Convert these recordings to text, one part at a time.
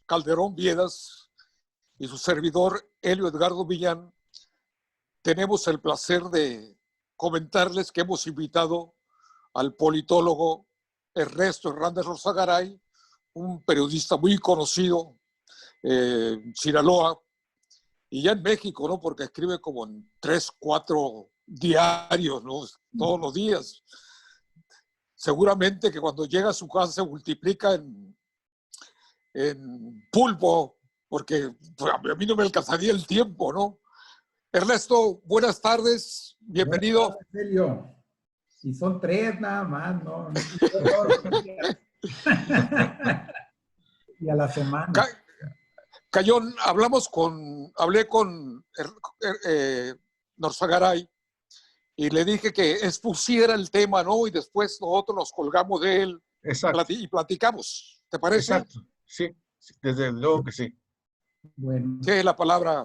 Calderón Viedas y su servidor Helio Edgardo Millán, tenemos el placer de comentarles que hemos invitado al politólogo Ernesto Hernández Rozagaray, un periodista muy conocido en Sinaloa y ya en México, ¿no? Porque escribe como en 3, 4 diarios, ¿no? Todos los días. Seguramente que cuando llega a su casa se multiplica en pulpo, porque pues, a mí no me alcanzaría el tiempo, ¿no? Ernesto, buenas tardes, bienvenido. Buenas tardes, Helio. Y son 3 nada más, ¿no? Y a la semana. Cayón, hablé con Rozagaray y le dije que expusiera el tema, ¿no? Y después nosotros nos colgamos de él. Exacto. Y platicamos. ¿Te parece? Exacto, sí, desde luego que sí. Bueno. Tiene la palabra.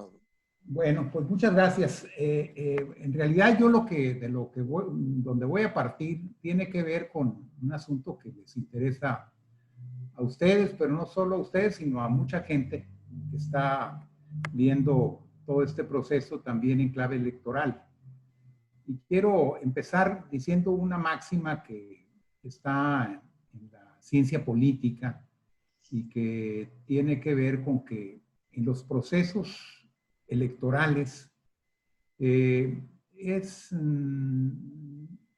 Bueno, pues muchas gracias. En realidad yo donde voy a partir tiene que ver con un asunto que les interesa a ustedes, pero no solo a ustedes, sino a mucha gente que está viendo todo este proceso también en clave electoral. Y quiero empezar diciendo una máxima que está en la ciencia política y que tiene que ver con que en los procesos electorales es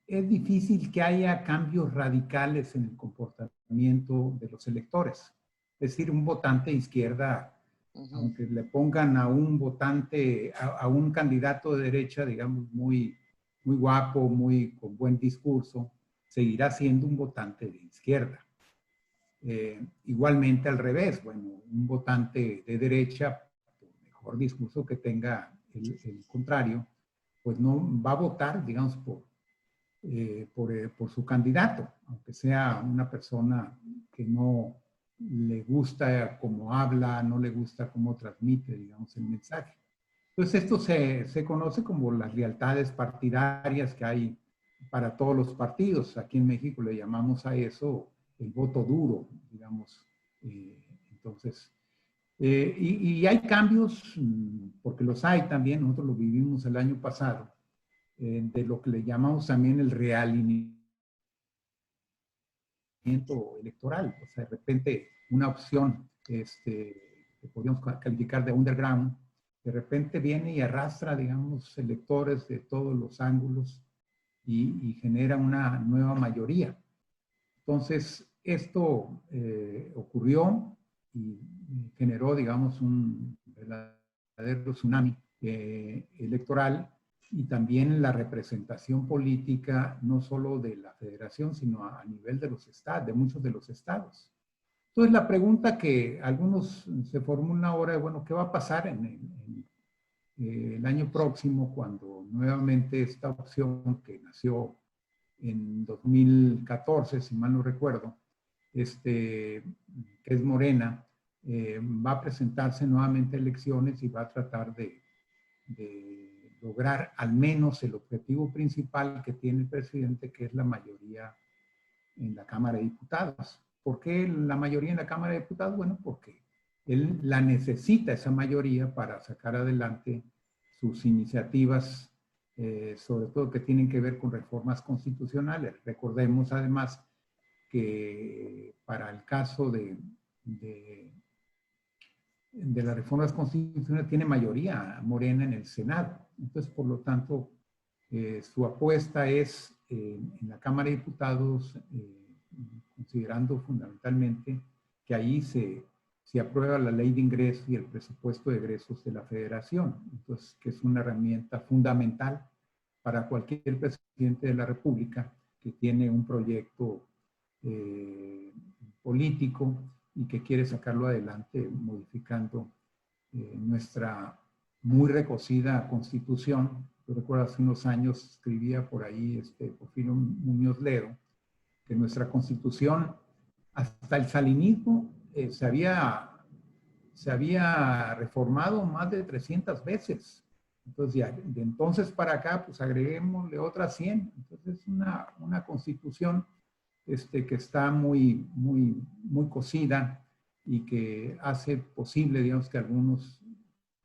difícil que haya cambios radicales en el comportamiento de los electores. Es decir, un votante de izquierda, aunque le pongan a un votante, a un candidato de derecha, digamos, muy guapo, con buen discurso, seguirá siendo un votante de izquierda. Igualmente al revés, bueno, un votante de derecha, por mejor discurso que tenga el contrario, pues no va a votar, digamos, por su candidato, aunque sea una persona que no le gusta cómo habla, no le gusta cómo transmite, digamos, el mensaje. Entonces esto se conoce como las lealtades partidarias que hay para todos los partidos. Aquí en México le llamamos a eso el voto duro, digamos. Entonces, y hay cambios, porque los hay también, nosotros lo vivimos el año pasado, de lo que le llamamos también el realineamiento electoral. O sea, de repente una opción que podríamos calificar de underground, de repente viene y arrastra, digamos, electores de todos los ángulos y genera una nueva mayoría. Entonces, esto ocurrió y generó, digamos, un verdadero tsunami electoral y también la representación política, no solo de la federación, sino a nivel de los estados, de muchos de los estados. Entonces, la pregunta que algunos se formula ahora es, bueno, ¿qué va a pasar en el año próximo cuando nuevamente esta opción que nació en 2014, si mal no recuerdo, que es Morena, va a presentarse nuevamente a elecciones y va a tratar de lograr al menos el objetivo principal que tiene el presidente, que es la mayoría en la Cámara de Diputados? ¿Por qué la mayoría en la Cámara de Diputados? Bueno, porque él la necesita, esa mayoría, para sacar adelante sus iniciativas, sobre todo que tienen que ver con reformas constitucionales. Recordemos además que para el caso de las reformas constitucionales tiene mayoría Morena en el Senado. Entonces, por lo tanto, su apuesta es en la Cámara de Diputados, considerando fundamentalmente que ahí se aprueba la ley de ingresos y el presupuesto de egresos de la federación. Entonces, que es una herramienta fundamental para cualquier presidente de la República que tiene un proyecto político y que quiere sacarlo adelante modificando nuestra muy recocida Constitución. Yo recuerdo hace unos años escribía por ahí Porfirio Muñoz Ledo que nuestra Constitución, hasta el salinismo, se había reformado más de 300 veces. Entonces, ya, de entonces para acá, pues agreguémosle otras 100. Entonces, es una Constitución que está muy cocida y que hace posible, digamos, que algunos,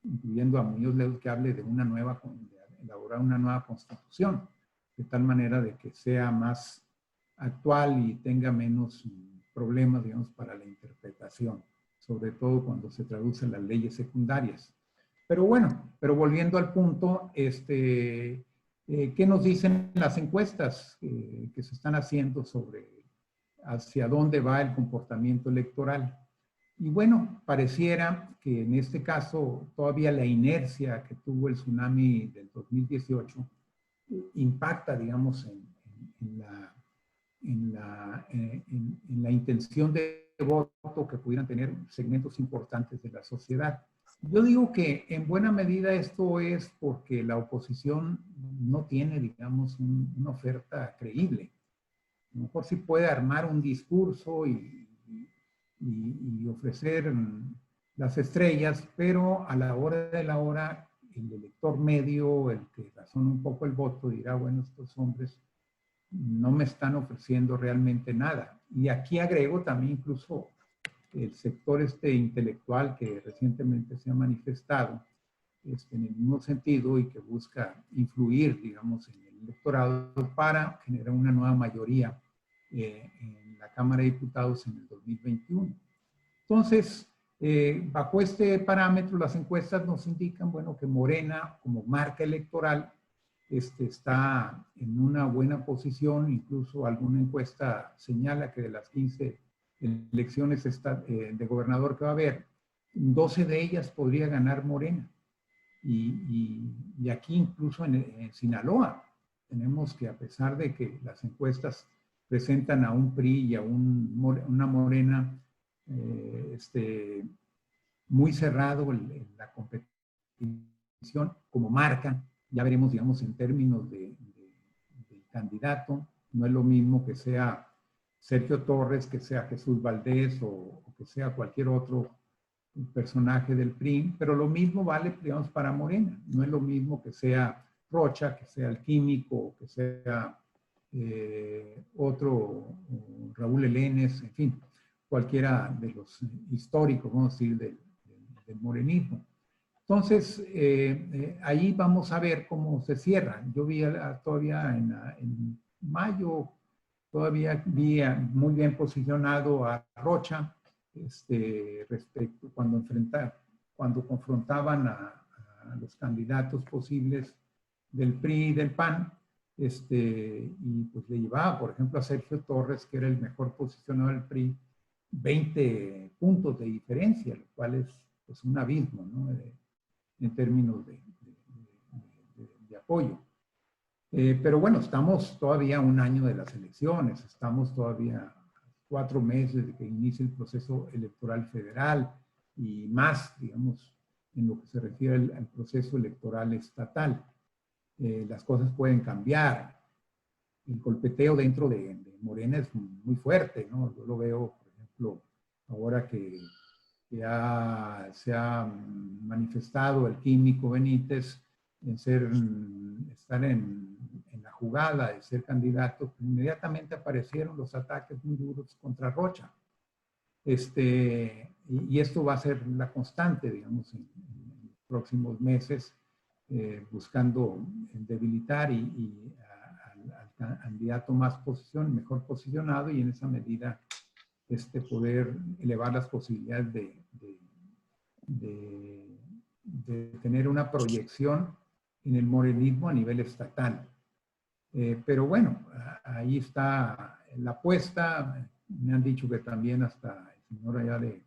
incluyendo a Muñoz Ledo, que hable de elaborar una nueva constitución, de tal manera de que sea más actual y tenga menos problemas, digamos, para la interpretación, sobre todo cuando se traducen las leyes secundarias. Pero bueno, pero volviendo al punto, ¿qué nos dicen las encuestas que se están haciendo sobre hacia dónde va el comportamiento electoral? Y bueno, pareciera que en este caso todavía la inercia que tuvo el tsunami del 2018 impacta, digamos, en la intención de voto que pudieran tener segmentos importantes de la sociedad. Yo digo que en buena medida esto es porque la oposición no tiene, digamos, una oferta creíble. A lo mejor sí puede armar un discurso y ofrecer las estrellas, pero a la hora de la hora, el elector medio, el que razona un poco el voto, dirá, bueno, estos hombres no me están ofreciendo realmente nada. Y aquí agrego también incluso el sector intelectual que recientemente se ha manifestado en el mismo sentido y que busca influir, digamos, en el electorado para generar una nueva mayoría en la Cámara de Diputados en el 2021. Entonces, bajo este parámetro, las encuestas nos indican, bueno, que Morena, como marca electoral, está en una buena posición. Incluso alguna encuesta señala que de las 15 elecciones de gobernador que va a haber, 12 de ellas podría ganar Morena. Y aquí incluso en Sinaloa tenemos que, a pesar de que las encuestas presentan a un PRI y a una Morena muy cerrado en la competición como marca, ya veremos, digamos, en términos de candidato, no es lo mismo que sea Sergio Torres, que sea Jesús Valdés o que sea cualquier otro personaje del PRI, pero lo mismo vale, digamos, para Morena. No es lo mismo que sea Rocha, que sea el Químico, que sea otro, Raúl Elenes, en fin, cualquiera de los históricos, vamos a decir, del morenismo. Entonces, ahí vamos a ver cómo se cierra. Yo vi todavía en mayo, todavía vi muy bien posicionado a Rocha, respecto cuando confrontaban a los candidatos posibles del PRI y del PAN, y pues le llevaba, por ejemplo, a Sergio Torres, que era el mejor posicionado del PRI, 20 puntos de diferencia, lo cual es pues un abismo, ¿no? En términos de apoyo. Pero bueno, estamos todavía a un año de las elecciones, estamos todavía 4 meses de que inicie el proceso electoral federal y más, digamos, en lo que se refiere al proceso electoral estatal. Las cosas pueden cambiar. El golpeteo dentro de Morena es muy fuerte, ¿no? Yo lo veo, por ejemplo, ahora que ya se ha manifestado el Químico Benítez en estar en la jugada de ser candidato, inmediatamente aparecieron los ataques muy duros contra Rocha. Y esto va a ser la constante, digamos, en los próximos meses, buscando debilitar al candidato mejor posicionado, y en esa medida poder elevar las posibilidades de tener una proyección en el morenismo a nivel estatal. Pero bueno, ahí está la apuesta. Me han dicho que también hasta el señor allá de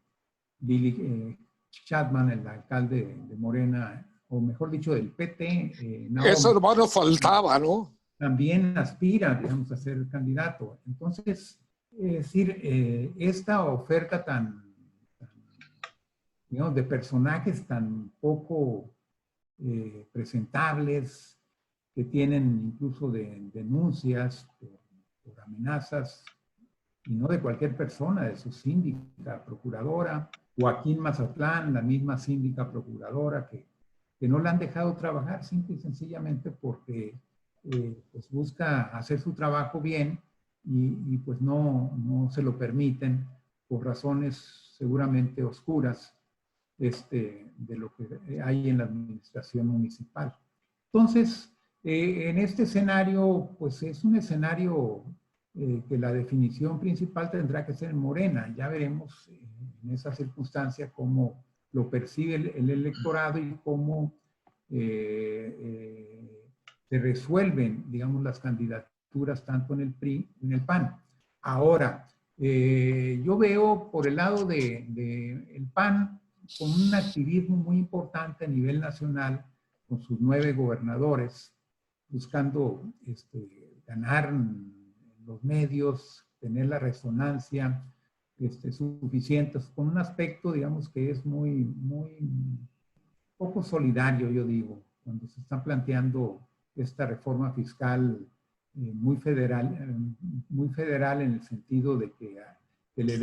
Billy Chapman, el alcalde de Morena, o mejor dicho, del PT. Eso, hermano, faltaba, ¿no? También aspira, digamos, a ser candidato. Entonces, es decir, esta oferta digamos, de personajes tan poco presentables, que tienen incluso denuncias por amenazas, y no de cualquier persona, de su síndica procuradora, o aquí en Mazatlán, la misma síndica procuradora que no la han dejado trabajar simple y sencillamente porque pues busca hacer su trabajo bien y pues no se lo permiten por razones seguramente oscuras de lo que hay en la administración municipal. Entonces, en este escenario, pues es un escenario que la definición principal tendrá que ser en Morena. Ya veremos en esa circunstancia cómo lo percibe el electorado y cómo se resuelven, digamos, las candidaturas tanto en el PRI como en el PAN. Ahora, yo veo por el lado del PAN con un activismo muy importante a nivel nacional, con sus 9 gobernadores, buscando ganar los medios, tener la resonancia suficiente, con un aspecto, digamos, que es muy poco solidario, yo digo, cuando se está planteando esta reforma fiscal muy federal en el sentido de que le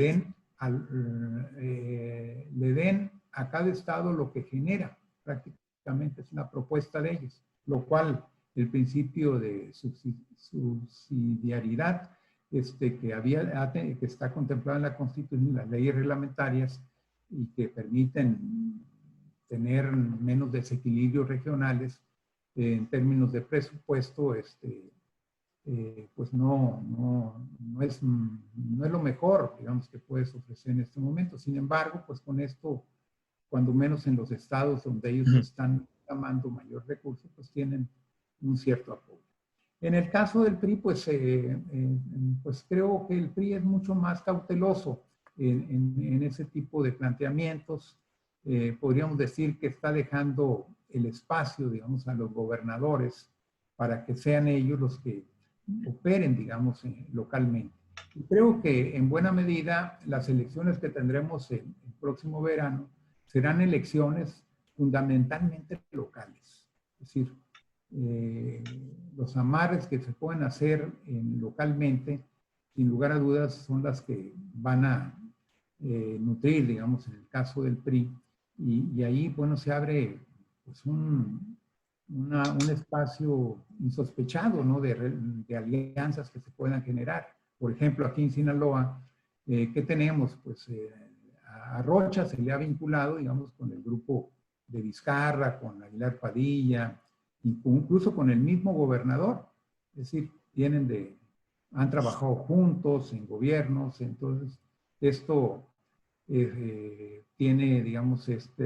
den a cada estado lo que genera, prácticamente es una propuesta de ellos, lo cual el principio de subsidiariedad que está contemplado en la Constitución y las leyes reglamentarias y que permiten tener menos desequilibrios regionales en términos de presupuesto, pues no es lo mejor, digamos, que puedes ofrecer en este momento. Sin embargo, pues con esto, cuando menos en los estados donde ellos están llamando mayor recurso, pues tienen un cierto apoyo. En el caso del PRI, pues creo que el PRI es mucho más cauteloso en ese tipo de planteamientos. Podríamos decir que está dejando el espacio, digamos, a los gobernadores para que sean ellos los que operen, digamos, localmente. Y creo que en buena medida las elecciones que tendremos el próximo verano serán elecciones fundamentalmente locales. Es decir, los amarres que se pueden hacer localmente, sin lugar a dudas, son las que van a nutrir, digamos, en el caso del PRI. Y ahí, bueno, se abre pues, un espacio insospechado, ¿no? de alianzas que se puedan generar. Por ejemplo, aquí en Sinaloa, ¿qué tenemos? Pues a Rocha se le ha vinculado, digamos, con el grupo de Vizcarra, con Aguilar Padilla, incluso con el mismo gobernador. Es decir, han trabajado juntos en gobiernos, entonces esto tiene, digamos, este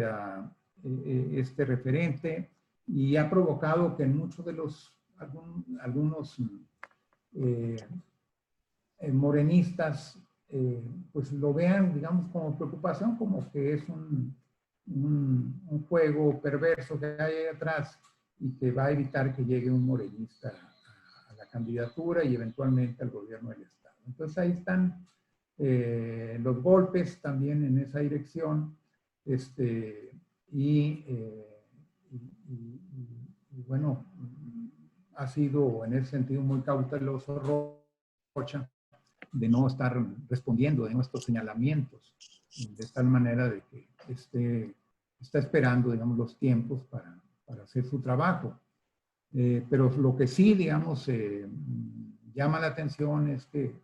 referente y ha provocado que en muchos de algunos morenistas pues lo vean, digamos, como preocupación, como que es un juego perverso que hay ahí atrás y que va a evitar que llegue un morenista a la candidatura y eventualmente al gobierno del estado. Entonces ahí están los golpes también en esa dirección, y bueno, ha sido en ese sentido muy cauteloso Rocha de no estar respondiendo de nuestros señalamientos, de tal manera de que está esperando, digamos, los tiempos para hacer su trabajo. Pero lo que sí, digamos, llama la atención es que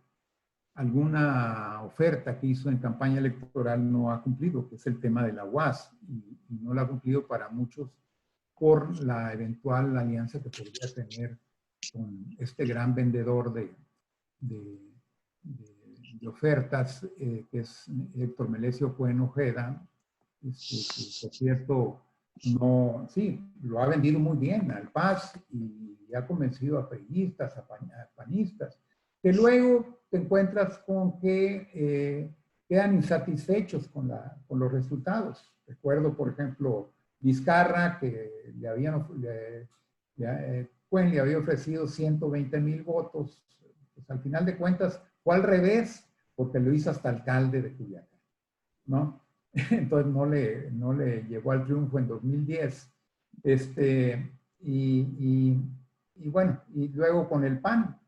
alguna oferta que hizo en campaña electoral no ha cumplido, que es el tema de la UAS, y no la ha cumplido para muchos por la eventual alianza que podría tener con este gran vendedor de ofertas, que es Héctor Melesio Cohen Ojeda, que por cierto, sí, lo ha vendido muy bien al PAS y ha convencido a priistas, a panistas, que luego te encuentras con que quedan insatisfechos con los resultados. Recuerdo, por ejemplo, Vizcarra, que Cohen le había ofrecido 120,000 votos. Pues al final de cuentas fue al revés, porque lo hizo hasta alcalde de Culiacán, ¿no? Entonces no le llegó al triunfo en 2010. Y bueno, y luego con el PAN,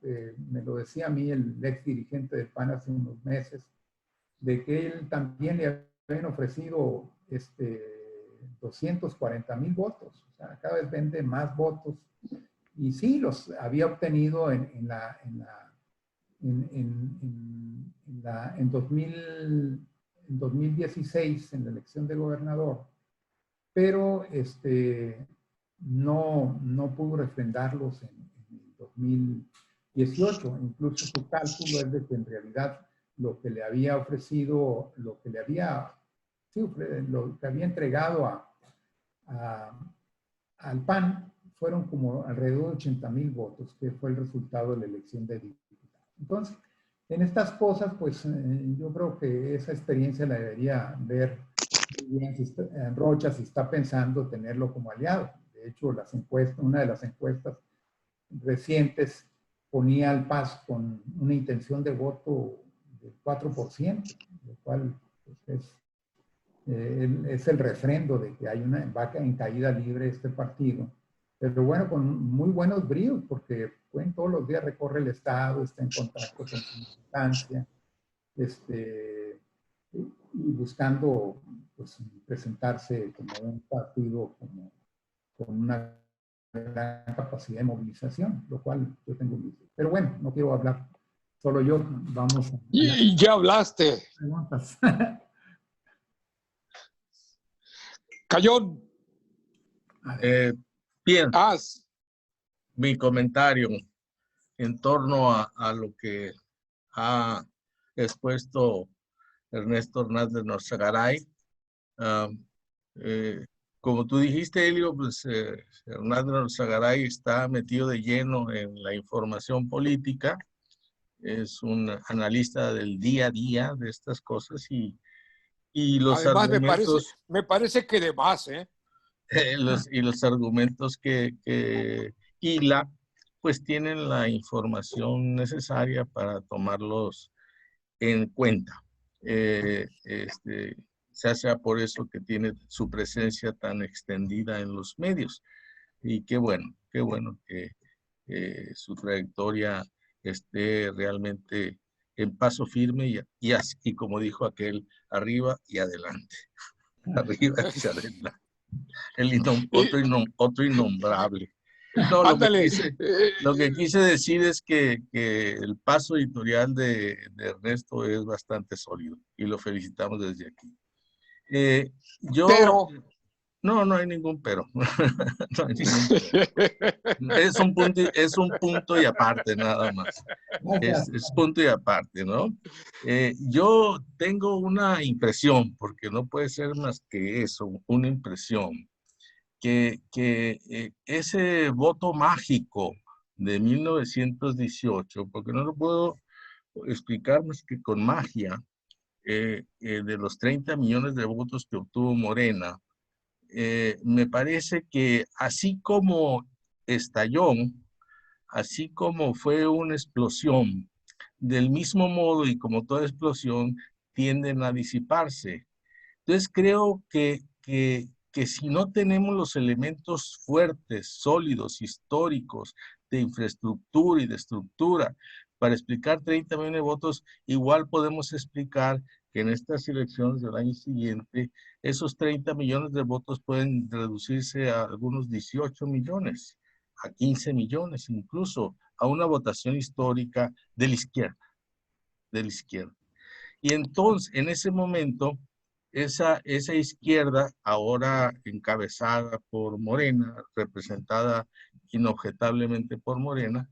me lo decía a mí el ex dirigente del PAN hace unos meses, de que él también le habían ofrecido 240,000 votos. O sea, cada vez vende más votos. Y sí, los había obtenido en 2000, en 2016 en la elección de gobernador, pero no pudo refrendarlos en 2018. Incluso su cálculo es de que en realidad lo que le había ofrecido, lo que había entregado al PAN fueron como alrededor de 80,000 votos, que fue el resultado de la elección de diputados. Entonces, en estas cosas, pues yo creo que esa experiencia la debería ver muy bien Rocha, si está pensando tenerlo como aliado. De hecho, una de las encuestas recientes ponía al PAS con una intención de voto del 4%, lo cual pues, es el refrendo de que hay una vaca en caída libre este partido. Pero bueno, con muy buenos bríos, porque todos los días recorre el Estado, está en contacto con su militancia, y buscando pues, presentarse como un partido con una gran capacidad de movilización, lo cual yo tengo visto. Pero bueno, no quiero hablar solo yo, vamos a... Y ya hablaste. Preguntas. Cayón, Bien, haz. mi comentario en torno a lo que ha expuesto Ernesto Hernández Norzagaray. Como tú dijiste, Elio, pues Hernández Norzagaray está metido de lleno en la información política, es un analista del día a día de estas cosas y los Además, argumentos, me parece que de más, ¿eh? los argumentos que hila, pues tienen la información necesaria para tomarlos en cuenta. Sea por eso que tiene su presencia tan extendida en los medios. Y qué bueno que su trayectoria esté realmente en paso firme y como dijo aquel, arriba y adelante. Arriba y adelante. Otro innombrable. No, Ándale. lo que quise decir es que el paso editorial de Ernesto es bastante sólido y lo felicitamos desde aquí. Pero. No hay ningún pero. No hay ningún pero. Es un punto y aparte nada más. Es punto y aparte, ¿no? Yo tengo una impresión, porque no puede ser más que eso, una impresión, que ese voto mágico de 1918, porque no lo puedo explicar más que con magia, de los 30 millones de votos que obtuvo Morena, me parece que así como estalló, así como fue una explosión, del mismo modo y como toda explosión, tienden a disiparse. Entonces creo que si no tenemos los elementos fuertes, sólidos, históricos, de infraestructura y de estructura, para explicar 30 millones de votos, igual podemos explicar que en estas elecciones del año siguiente, esos 30 millones de votos pueden reducirse a algunos 18 millones, a 15 millones, incluso a una votación histórica de la izquierda, de la izquierda. Y entonces, en ese momento, esa izquierda, ahora encabezada por Morena, representada inobjetablemente por Morena,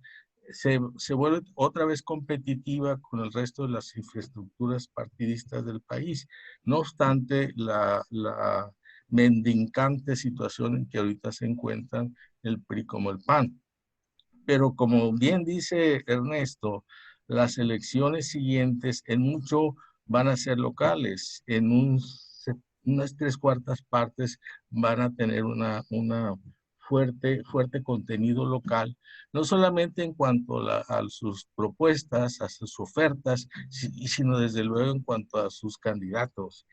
se vuelve otra vez competitiva con el resto de las infraestructuras partidistas del país. No obstante, la mendicante situación en que ahorita se encuentran el PRI como el PAN. Pero como bien dice Ernesto, las elecciones siguientes en mucho van a ser locales, en unas 3/4 partes van a tener una fuerte contenido local, no solamente en cuanto a sus propuestas, a sus ofertas, sino desde luego en cuanto a sus candidatos.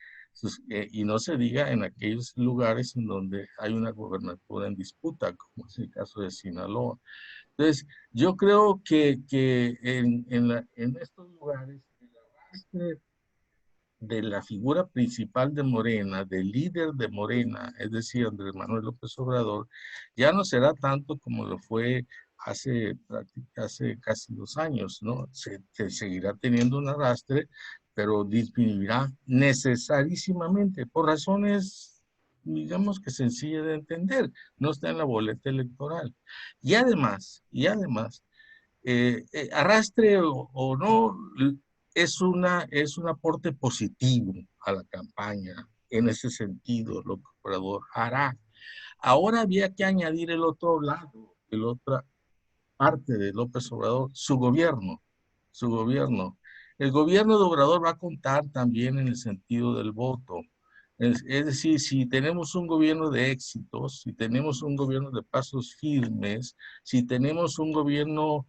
Y no se diga en aquellos lugares en donde hay una gobernatura en disputa, como es el caso de Sinaloa. Entonces, yo creo que en estos lugares, el arrastre de la figura principal de Morena, del líder de Morena, es decir, Andrés Manuel López Obrador, ya no será tanto como lo fue hace casi 2 años, ¿no? Se seguirá teniendo un arrastre, pero disminuirá necesariamente por razones, digamos que sencillas de entender, no está en la boleta electoral. Y además, arrastre o no, es un aporte positivo a la campaña. En ese sentido, López Obrador hará. Ahora había que añadir el otro lado, el otra parte de López Obrador, su gobierno. El gobierno de Obrador va a contar también en el sentido del voto. Es decir, si tenemos un gobierno de éxitos, si tenemos un gobierno de pasos firmes, si tenemos un gobierno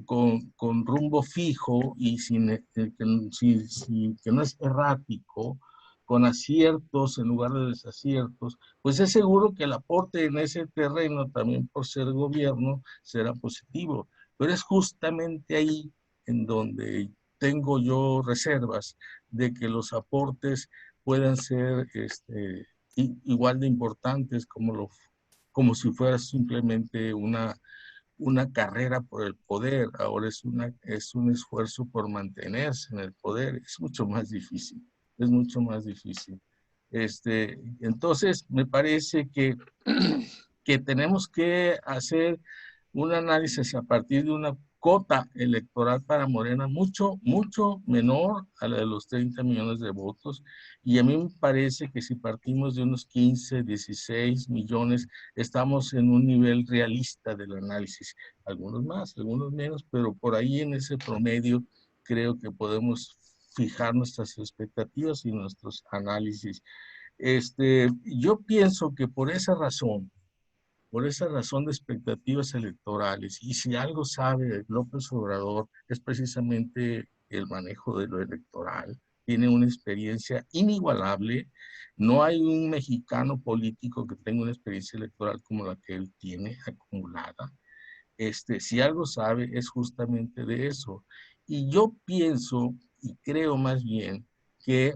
con rumbo fijo y que no es errático, con aciertos en lugar de desaciertos, pues es seguro que el aporte en ese terreno, también por ser gobierno, será positivo. Pero es justamente ahí en donde tengo yo reservas de que los aportes puedan ser igual de importantes como si fuera simplemente una carrera por el poder. Ahora es un esfuerzo por mantenerse en el poder. Es mucho más difícil. Es mucho más difícil. Entonces, me parece que tenemos que hacer un análisis a partir de una cota electoral para Morena mucho, mucho menor a la de los 30 millones de votos. Y a mí me parece que si partimos de unos 15, 16 millones, estamos en un nivel realista del análisis. Algunos más, algunos menos, pero por ahí en ese promedio creo que podemos fijar nuestras expectativas y nuestros análisis. Yo pienso que por esa razón de expectativas electorales, y si algo sabe López Obrador, es precisamente el manejo de lo electoral. Tiene una experiencia inigualable. No hay un mexicano político que tenga una experiencia electoral como la que él tiene acumulada. Si algo sabe, es justamente de eso. Y yo pienso, y creo más bien, que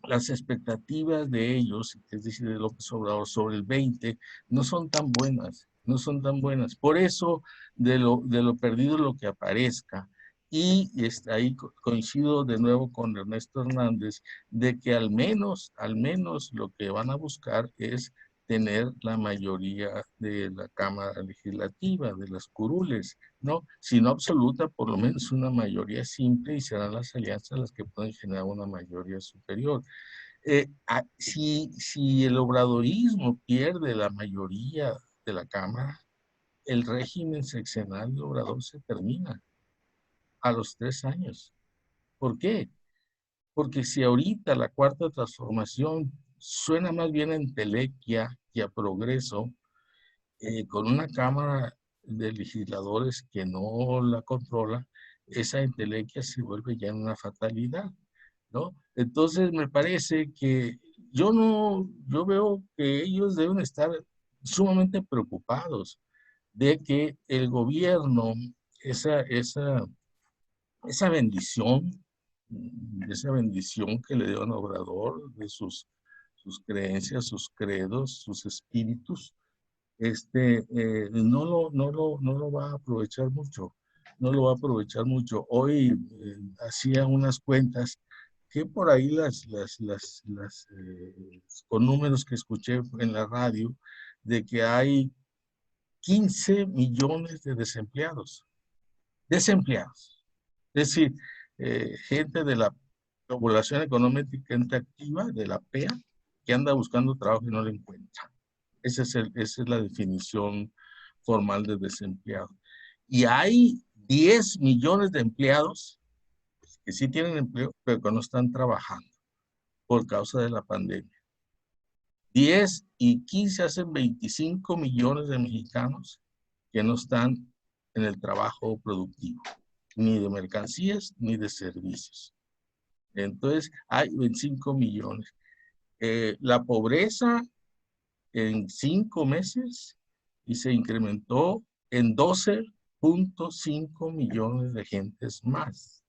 las expectativas de ellos, es decir, de López Obrador sobre el 20, no son tan buenas, no son tan buenas. Por eso, de lo perdido lo que aparezca. Y ahí coincido de nuevo con Ernesto Hernández, de que al menos lo que van a buscar es tener la mayoría de la Cámara Legislativa, de las curules, ¿no? Si no absoluta, por lo menos una mayoría simple, y serán las alianzas las que pueden generar una mayoría superior. Si el obradorismo pierde la mayoría de la Cámara, el régimen sexenal de Obrador se termina a los 3 años. ¿Por qué? Porque si ahorita la cuarta transformación suena más bien a entelequia y a progreso, con una Cámara de legisladores que no la controla, esa entelequia se vuelve ya una fatalidad, ¿no? Entonces me parece que yo veo que ellos deben estar sumamente preocupados de que el gobierno, esa bendición, que le dio a Obrador de sus creencias, sus credos, sus espíritus, no lo va a aprovechar mucho. No lo va a aprovechar mucho. Hoy hacía unas cuentas que por ahí con números que escuché en la radio, de que hay 15 millones de desempleados. Desempleados. Es decir, gente de la población económicamente activa, de la PEA, que anda buscando trabajo y no lo encuentra. Esa es la definición formal de desempleado. Y hay 10 millones de empleados que sí tienen empleo, pero que no están trabajando por causa de la pandemia. 10 y 15 hacen 25 millones de mexicanos que no están en el trabajo productivo, ni de mercancías ni de servicios. Entonces, hay 25 millones. La pobreza en 5 meses y se incrementó en 12.5 millones de gentes más.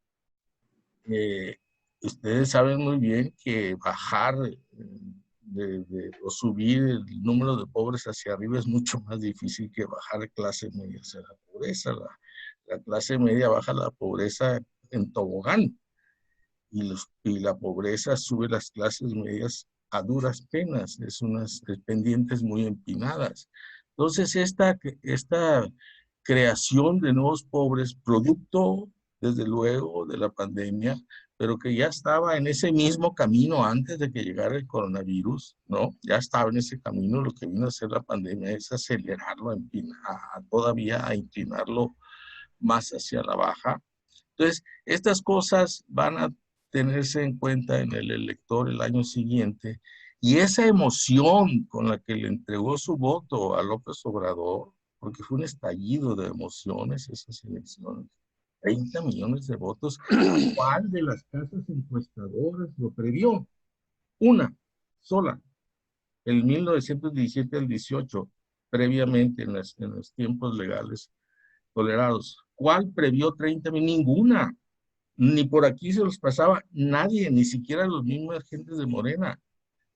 Ustedes saben muy bien que bajar o subir el número de pobres hacia arriba es mucho más difícil que bajar de clase media hacia la pobreza. La clase media baja la pobreza en tobogán. y la pobreza sube las clases medias a duras penas, es unas pendientes muy empinadas. Entonces, esta creación de nuevos pobres, producto, desde luego, de la pandemia, pero que ya estaba en ese mismo camino antes de que llegara el coronavirus, ¿no? Ya estaba en ese camino. Lo que vino a hacer la pandemia es acelerarlo, todavía a inclinarlo más hacia la baja. Entonces, estas cosas van a tenerse en cuenta en el elector el año siguiente, y esa emoción con la que le entregó su voto a López Obrador, porque fue un estallido de emociones esas elecciones, 30 millones de votos. ¿Cuál de las casas encuestadoras lo previó? Una sola, el 1917 al 18, previamente en los tiempos legales tolerados. ¿Cuál previó 30 millones? Ninguna. Ni por aquí se los pasaba nadie, ni siquiera los mismos agentes de Morena,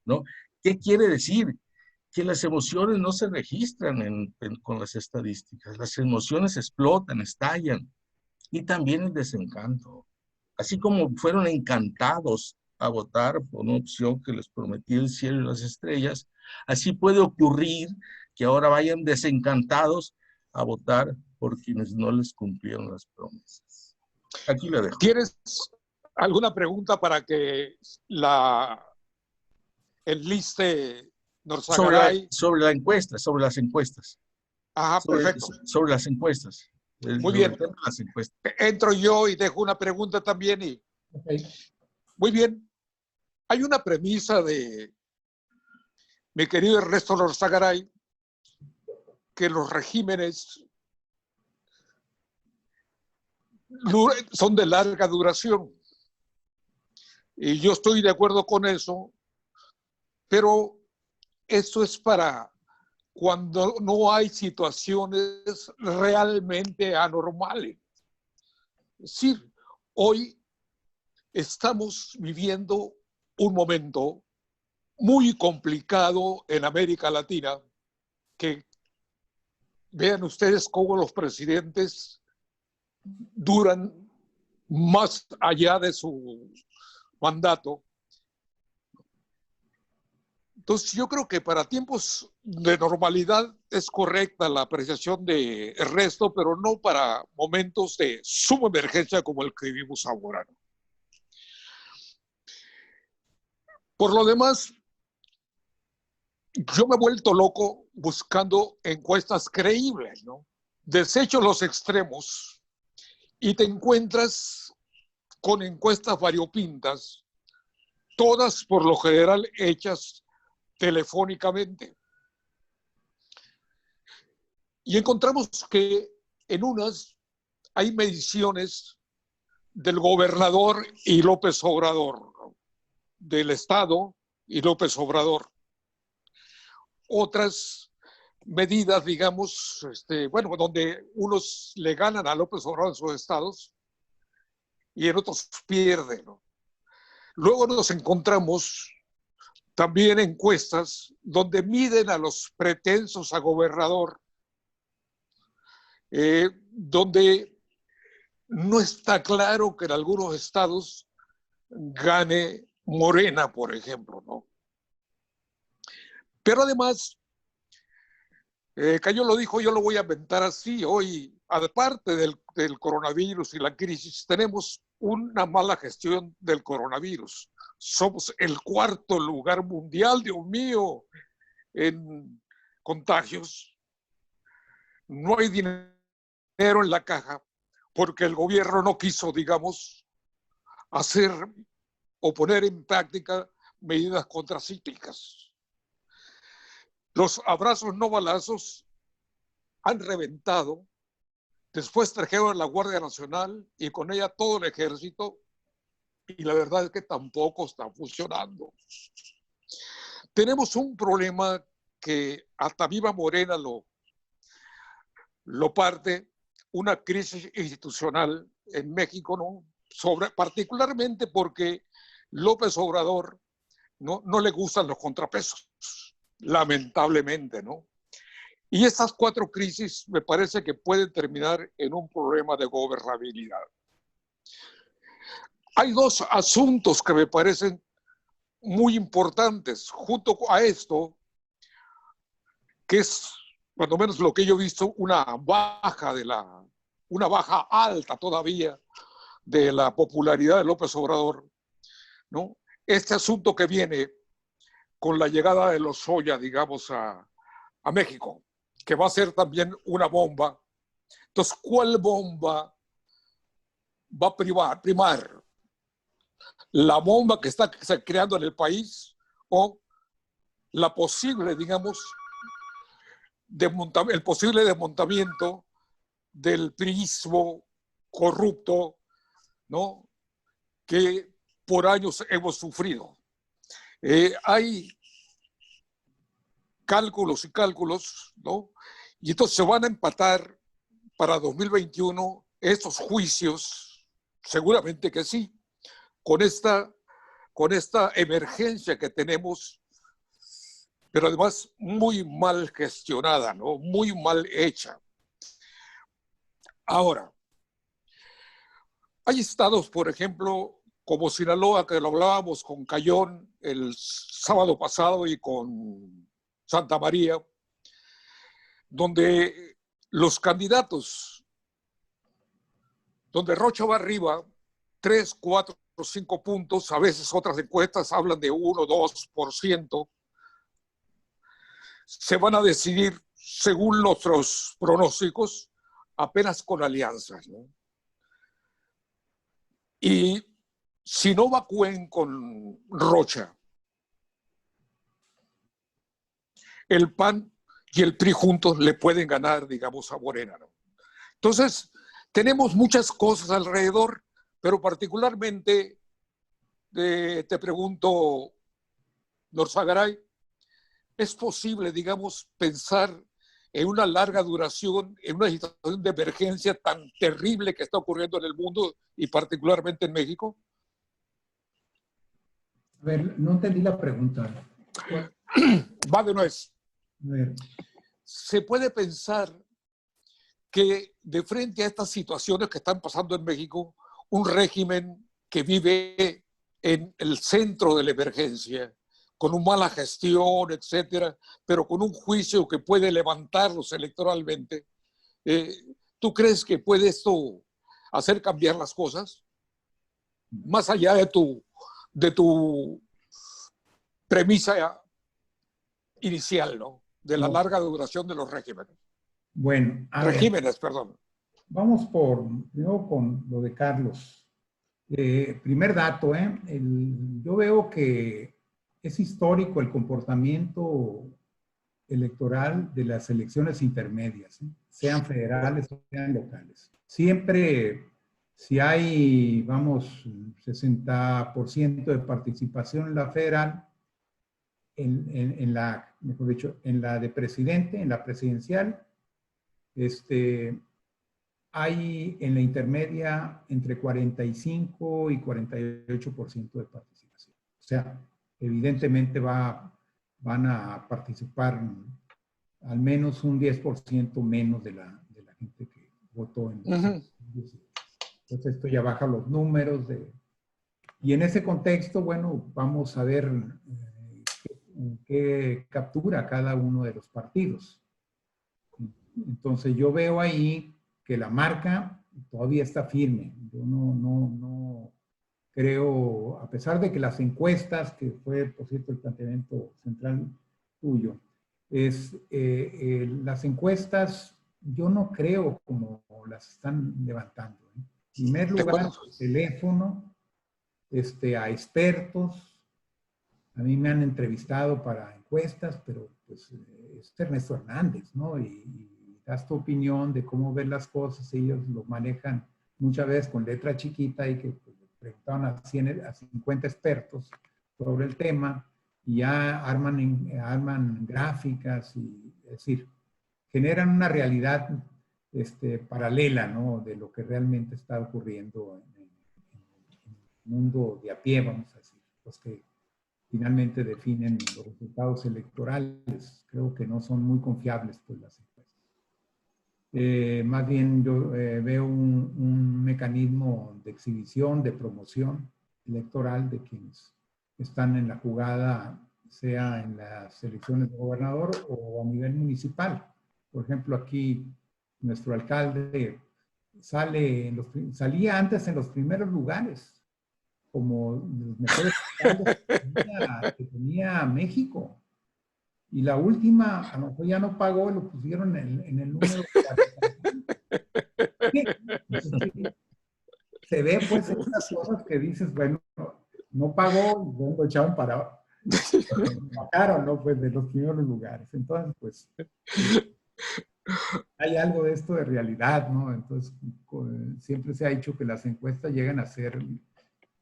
¿no? ¿Qué quiere decir? Que las emociones no se registran con las estadísticas. Las emociones explotan, estallan. Y también el desencanto. Así como fueron encantados a votar por una opción que les prometía el cielo y las estrellas, así puede ocurrir que ahora vayan desencantados a votar por quienes no les cumplieron las promesas. Aquí la dejo. ¿Tienes alguna pregunta para que enliste Norzagaray? Sobre la encuesta, sobre las encuestas. Ajá, perfecto. Sobre las encuestas. Muy bien. Las encuestas. Entro yo y dejo una pregunta también. Okay. Muy bien. Hay una premisa de mi querido Ernesto Norzagaray, que los regímenes son de larga duración. Y yo estoy de acuerdo con eso, pero eso es para cuando no hay situaciones realmente anormales. Es decir, hoy estamos viviendo un momento muy complicado en América Latina, que vean ustedes cómo los presidentes duran más allá de su mandato. Entonces yo creo que para tiempos de normalidad es correcta la apreciación de Ernesto, pero no para momentos de suma emergencia como el que vivimos ahora. Por lo demás, yo me he vuelto loco buscando encuestas creíbles, ¿no? Desecho los extremos y te encuentras con encuestas variopintas, todas por lo general hechas telefónicamente. Y encontramos que en unas hay mediciones del gobernador y López Obrador, ¿no? Del Estado y López Obrador. Otras medidas, digamos, donde unos le ganan a López Obrador en sus estados y en otros pierden, ¿no? Luego nos encontramos también encuestas donde miden a los pretensos a gobernador, donde no está claro que en algunos estados gane Morena, por ejemplo, ¿no? Pero además, Cayo lo dijo, yo lo voy a aventar así, hoy, aparte del coronavirus y la crisis, tenemos una mala gestión del coronavirus. Somos el cuarto lugar mundial, Dios mío, en contagios. No hay dinero en la caja porque el gobierno no quiso, digamos, hacer o poner en práctica medidas contracíclicas. Los abrazos no balazos han reventado. Después trajeron la Guardia Nacional y con ella todo el ejército, y la verdad es que tampoco está funcionando. Tenemos un problema que hasta Viva Morena lo parte, una crisis institucional en México, ¿no? Particularmente porque López Obrador no le gustan los contrapesos, lamentablemente, ¿no? Y estas 4 crisis me parece que pueden terminar en un problema de gobernabilidad. Hay dos asuntos que me parecen muy importantes junto a esto, que es, cuando menos lo que yo he visto, una baja alta todavía de la popularidad de López Obrador, ¿no? Este asunto que viene con la llegada de los Lozoya, digamos, a México, que va a ser también una bomba. Entonces, ¿cuál bomba va a primar? ¿La bomba que está creando en el país o la posible, digamos, el posible desmontamiento del priismo corrupto, ¿no?, que por años hemos sufrido? Hay cálculos y cálculos, ¿no? Y entonces se van a empatar para 2021 estos juicios, seguramente que sí, con esta emergencia que tenemos, pero además muy mal gestionada, ¿no? Muy mal hecha. Ahora, hay estados, por ejemplo, como Sinaloa, que lo hablábamos con Cayón el sábado pasado y con Santa María, donde los candidatos, donde Rocha va arriba, 3, 4, 5 puntos, a veces otras encuestas hablan de 1, 2%, se van a decidir, según nuestros pronósticos, apenas con alianzas, ¿no? Y si no va Cuen con Rocha, el PAN y el PRI juntos le pueden ganar, digamos, a Morena, ¿no? Entonces, tenemos muchas cosas alrededor, pero particularmente te pregunto, Norzagaray, ¿es posible, digamos, pensar en una larga duración, en una situación de emergencia tan terrible que está ocurriendo en el mundo y particularmente en México? A ver, no entendí la pregunta. Va de nuez. A ver. ¿Se puede pensar que de frente a estas situaciones que están pasando en México, un régimen que vive en el centro de la emergencia, con una mala gestión, etcétera, pero con un juicio que puede levantarlos electoralmente, ¿tú crees que puede esto hacer cambiar las cosas? Más allá de tu premisa inicial, ¿no? De la larga duración de los regímenes. Bueno, regímenes, perdón. Vamos primero con lo de Carlos. Primer dato, yo veo que es histórico el comportamiento electoral de las elecciones intermedias, sean federales o sean locales. Siempre, si hay, vamos, 60% de participación en la federal, mejor dicho, en la de presidente, en la presidencial, hay en la intermedia entre 45 y 48% de participación. O sea, evidentemente van a participar al menos un 10% menos de la gente que votó en Entonces esto ya baja los números. Y en ese contexto, bueno, vamos a ver qué captura cada uno de los partidos. Entonces yo veo ahí que la marca todavía está firme. Yo no creo, a pesar de que las encuestas, que fue, por cierto, el planteamiento central tuyo, las encuestas yo no creo como las están levantando. En primer lugar, el teléfono, a expertos. A mí me han entrevistado para encuestas, pero pues es Ernesto Hernández, ¿no? Y das tu opinión de cómo ven las cosas, ellos lo manejan muchas veces con letra chiquita y que pues, preguntaban a 50 expertos sobre el tema y ya arman gráficas y, es decir, generan una realidad paralela, ¿no? De lo que realmente está ocurriendo en el mundo de a pie, vamos a decir, los que finalmente definen los resultados electorales. Creo que no son muy confiables pues las encuestas. Más bien yo veo un mecanismo de exhibición, de promoción electoral de quienes están en la jugada, sea en las elecciones de gobernador o a nivel municipal. Por ejemplo, aquí nuestro alcalde salía antes en los primeros lugares, como los mejores alcaldes que tenía México. Y la última, a lo mejor ya no pagó, lo pusieron en el número 40. Se ve pues estas cosas que dices, bueno, no pagó, y luego lo echaron para, bajaron, ¿no? Pues de los primeros lugares. Entonces, pues, hay algo de esto de realidad, ¿no? Entonces, siempre se ha dicho que las encuestas llegan a ser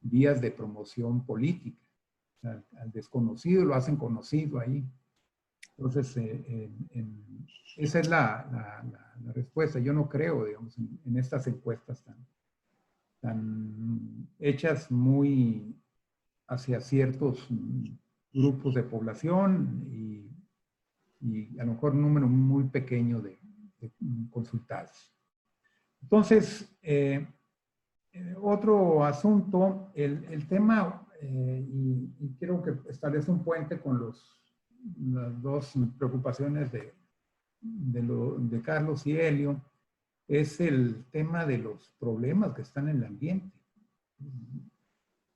vías de promoción política. O sea, al desconocido lo hacen conocido ahí. Entonces, esa es la respuesta. Yo no creo, digamos, en estas encuestas tan hechas muy hacia ciertos grupos de población y a lo mejor un número muy pequeño de consultados. Entonces, otro asunto, el tema, y quiero que establezca un puente con las dos preocupaciones de Carlos y Helio, es el tema de los problemas que están en el ambiente.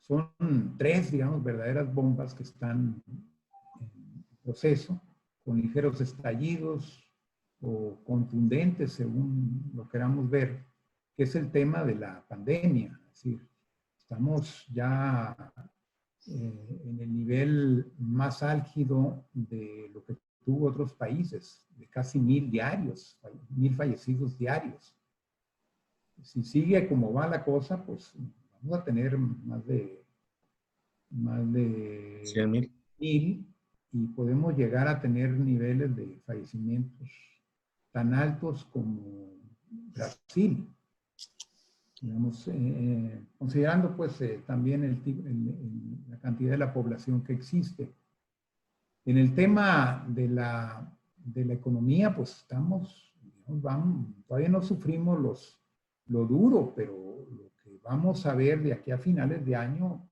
Son tres, digamos, verdaderas bombas que están en proceso, con ligeros estallidos o contundentes, según lo queramos ver, que es el tema de la pandemia. Es decir, estamos ya en el nivel más álgido de lo que tuvo otros países, de casi 1000 diarios, 1000 fallecidos diarios. Si sigue como va la cosa, pues vamos a tener más de 100,000. 1000 y podemos llegar a tener niveles de fallecimientos tan altos como Brasil. Digamos, considerando pues también la cantidad de la población que existe. En el tema de la economía, pues estamos, digamos, todavía no sufrimos lo duro, pero lo que vamos a ver de aquí a finales de año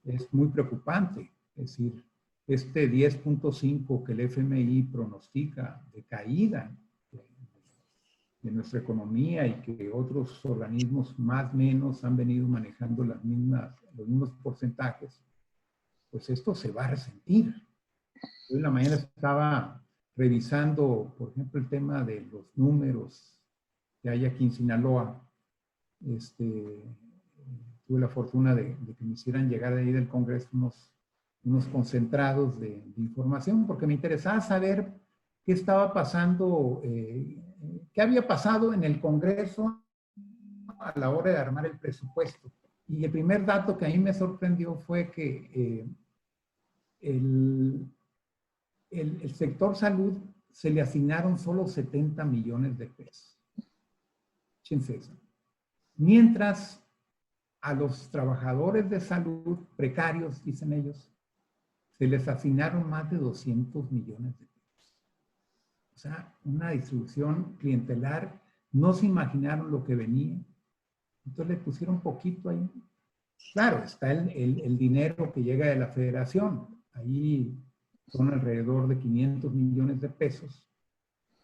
es muy preocupante. Es decir, este 10.5 que el FMI pronostica de caída de nuestra economía y que otros organismos más o menos han venido manejando los mismos porcentajes, pues esto se va a resentir. Hoy en la mañana estaba revisando, por ejemplo, el tema de los números que hay aquí en Sinaloa. Tuve la fortuna de que me hicieran llegar de ahí del Congreso unos concentrados de información, porque me interesaba saber qué estaba pasando, qué había pasado en el Congreso a la hora de armar el presupuesto. Y el primer dato que a mí me sorprendió fue que el sector salud se le asignaron solo 70 millones de pesos. Fíjense eso. Mientras a los trabajadores de salud precarios, dicen ellos, se les asignaron más de 200 millones de pesos. O sea, una distribución clientelar, no se imaginaron lo que venía. Entonces le pusieron poquito ahí. Claro, está el dinero que llega de la federación. Ahí son alrededor de 500 millones de pesos,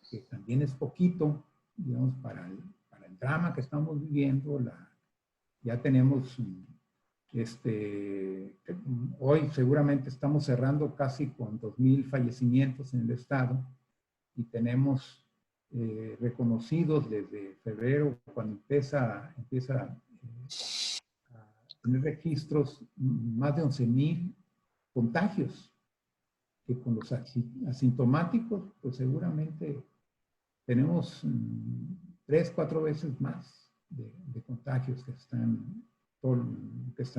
que también es poquito, digamos, para el drama que estamos viviendo. Ya tenemos, hoy seguramente estamos cerrando casi con 2000 fallecimientos en el estado y tenemos reconocidos desde febrero, cuando empieza a tener registros, más de 11,000 contagios, que con los asintomáticos, pues seguramente tenemos 3, 4 veces más de contagios que están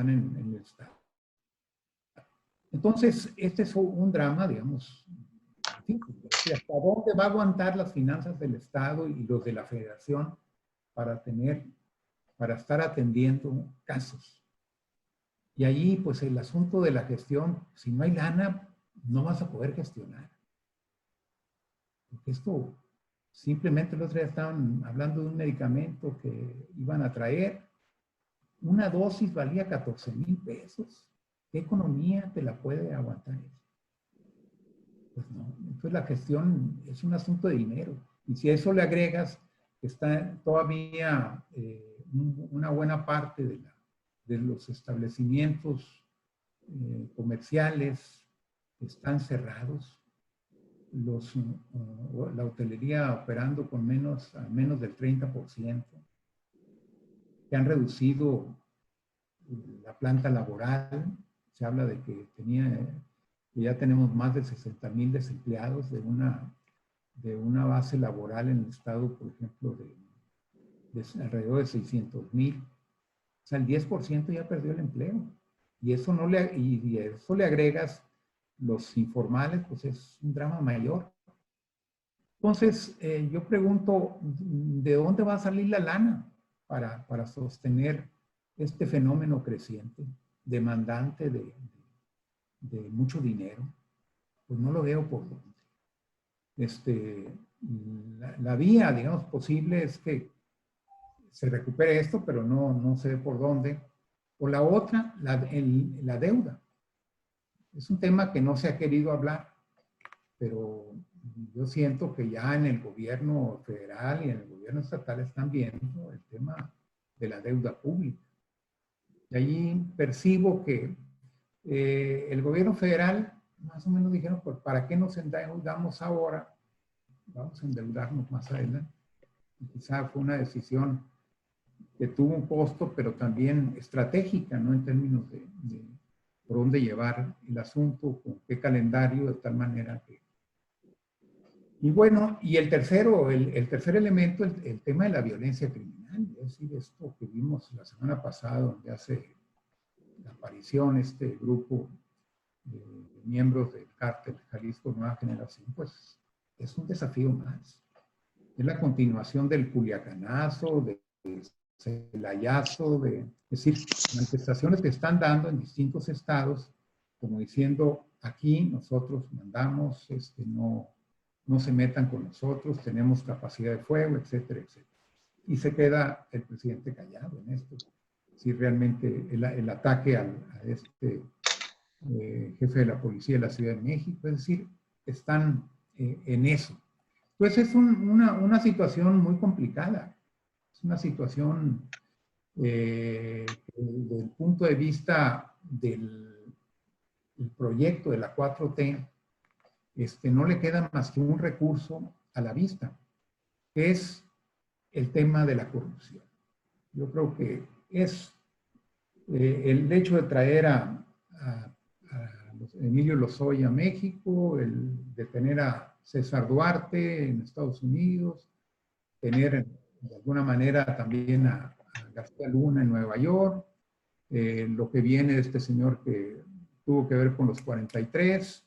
en el estado. Entonces, este es un drama, digamos, hasta dónde va a aguantar las finanzas del estado y los de la federación para estar atendiendo casos. Y ahí, pues el asunto de la gestión, si no hay lana, no vas a poder gestionar. Porque esto Simplemente el otro día estaban hablando de un medicamento que iban a traer. Una dosis valía 14,000 pesos. ¿Qué economía te la puede aguantar eso? Pues no. Entonces la gestión es un asunto de dinero. Y si a eso le agregas que está todavía una buena parte de los establecimientos comerciales están cerrados, la hotelería operando con menos del 30%, que han reducido la planta laboral. Se habla de que ya tenemos más de 60,000 desempleados de una base laboral en el estado, por ejemplo, de alrededor de 600,000. O sea, el 10% ya perdió el empleo. Y eso a eso le agregas los informales, pues es un drama mayor. Entonces, yo pregunto, ¿de dónde va a salir la lana para sostener este fenómeno creciente, demandante de mucho dinero? Pues no lo veo por dónde. La vía, digamos, posible es que se recupere esto, pero no sé por dónde. O la otra, la deuda. Es un tema que no se ha querido hablar, pero yo siento que ya en el gobierno federal y en el gobierno estatal están viendo el tema de la deuda pública. Y allí percibo que el gobierno federal, más o menos dijeron, pues, ¿para qué nos endeudamos ahora? Vamos a endeudarnos más adelante. Y quizá fue una decisión que tuvo un costo, pero también estratégica, ¿no? En términos de por dónde llevar el asunto, con qué calendario, de tal manera que... Y bueno, y el tercer elemento, el tema de la violencia criminal, es decir, esto que vimos la semana pasada, donde hace la aparición este grupo de miembros del cártel Jalisco Nueva Generación, pues es un desafío más. Es la continuación del culiacanazo, del celayazo, es decir, manifestaciones que están dando en distintos estados, como diciendo, aquí nosotros mandamos, no se metan con nosotros, tenemos capacidad de fuego, etcétera, etcétera. Y se queda el presidente callado en esto. Si realmente el ataque a este jefe de la policía de la Ciudad de México, es decir, están en eso. Pues es una situación muy complicada. Es una situación desde el punto de vista del proyecto de la 4T, no le queda más que un recurso a la vista, que es el tema de la corrupción. Yo creo que es el hecho de traer a Emilio Lozoya a México, el de tener a César Duarte en Estados Unidos, tener de alguna manera también a García Luna en Nueva York, lo que viene de este señor que tuvo que ver con los 43,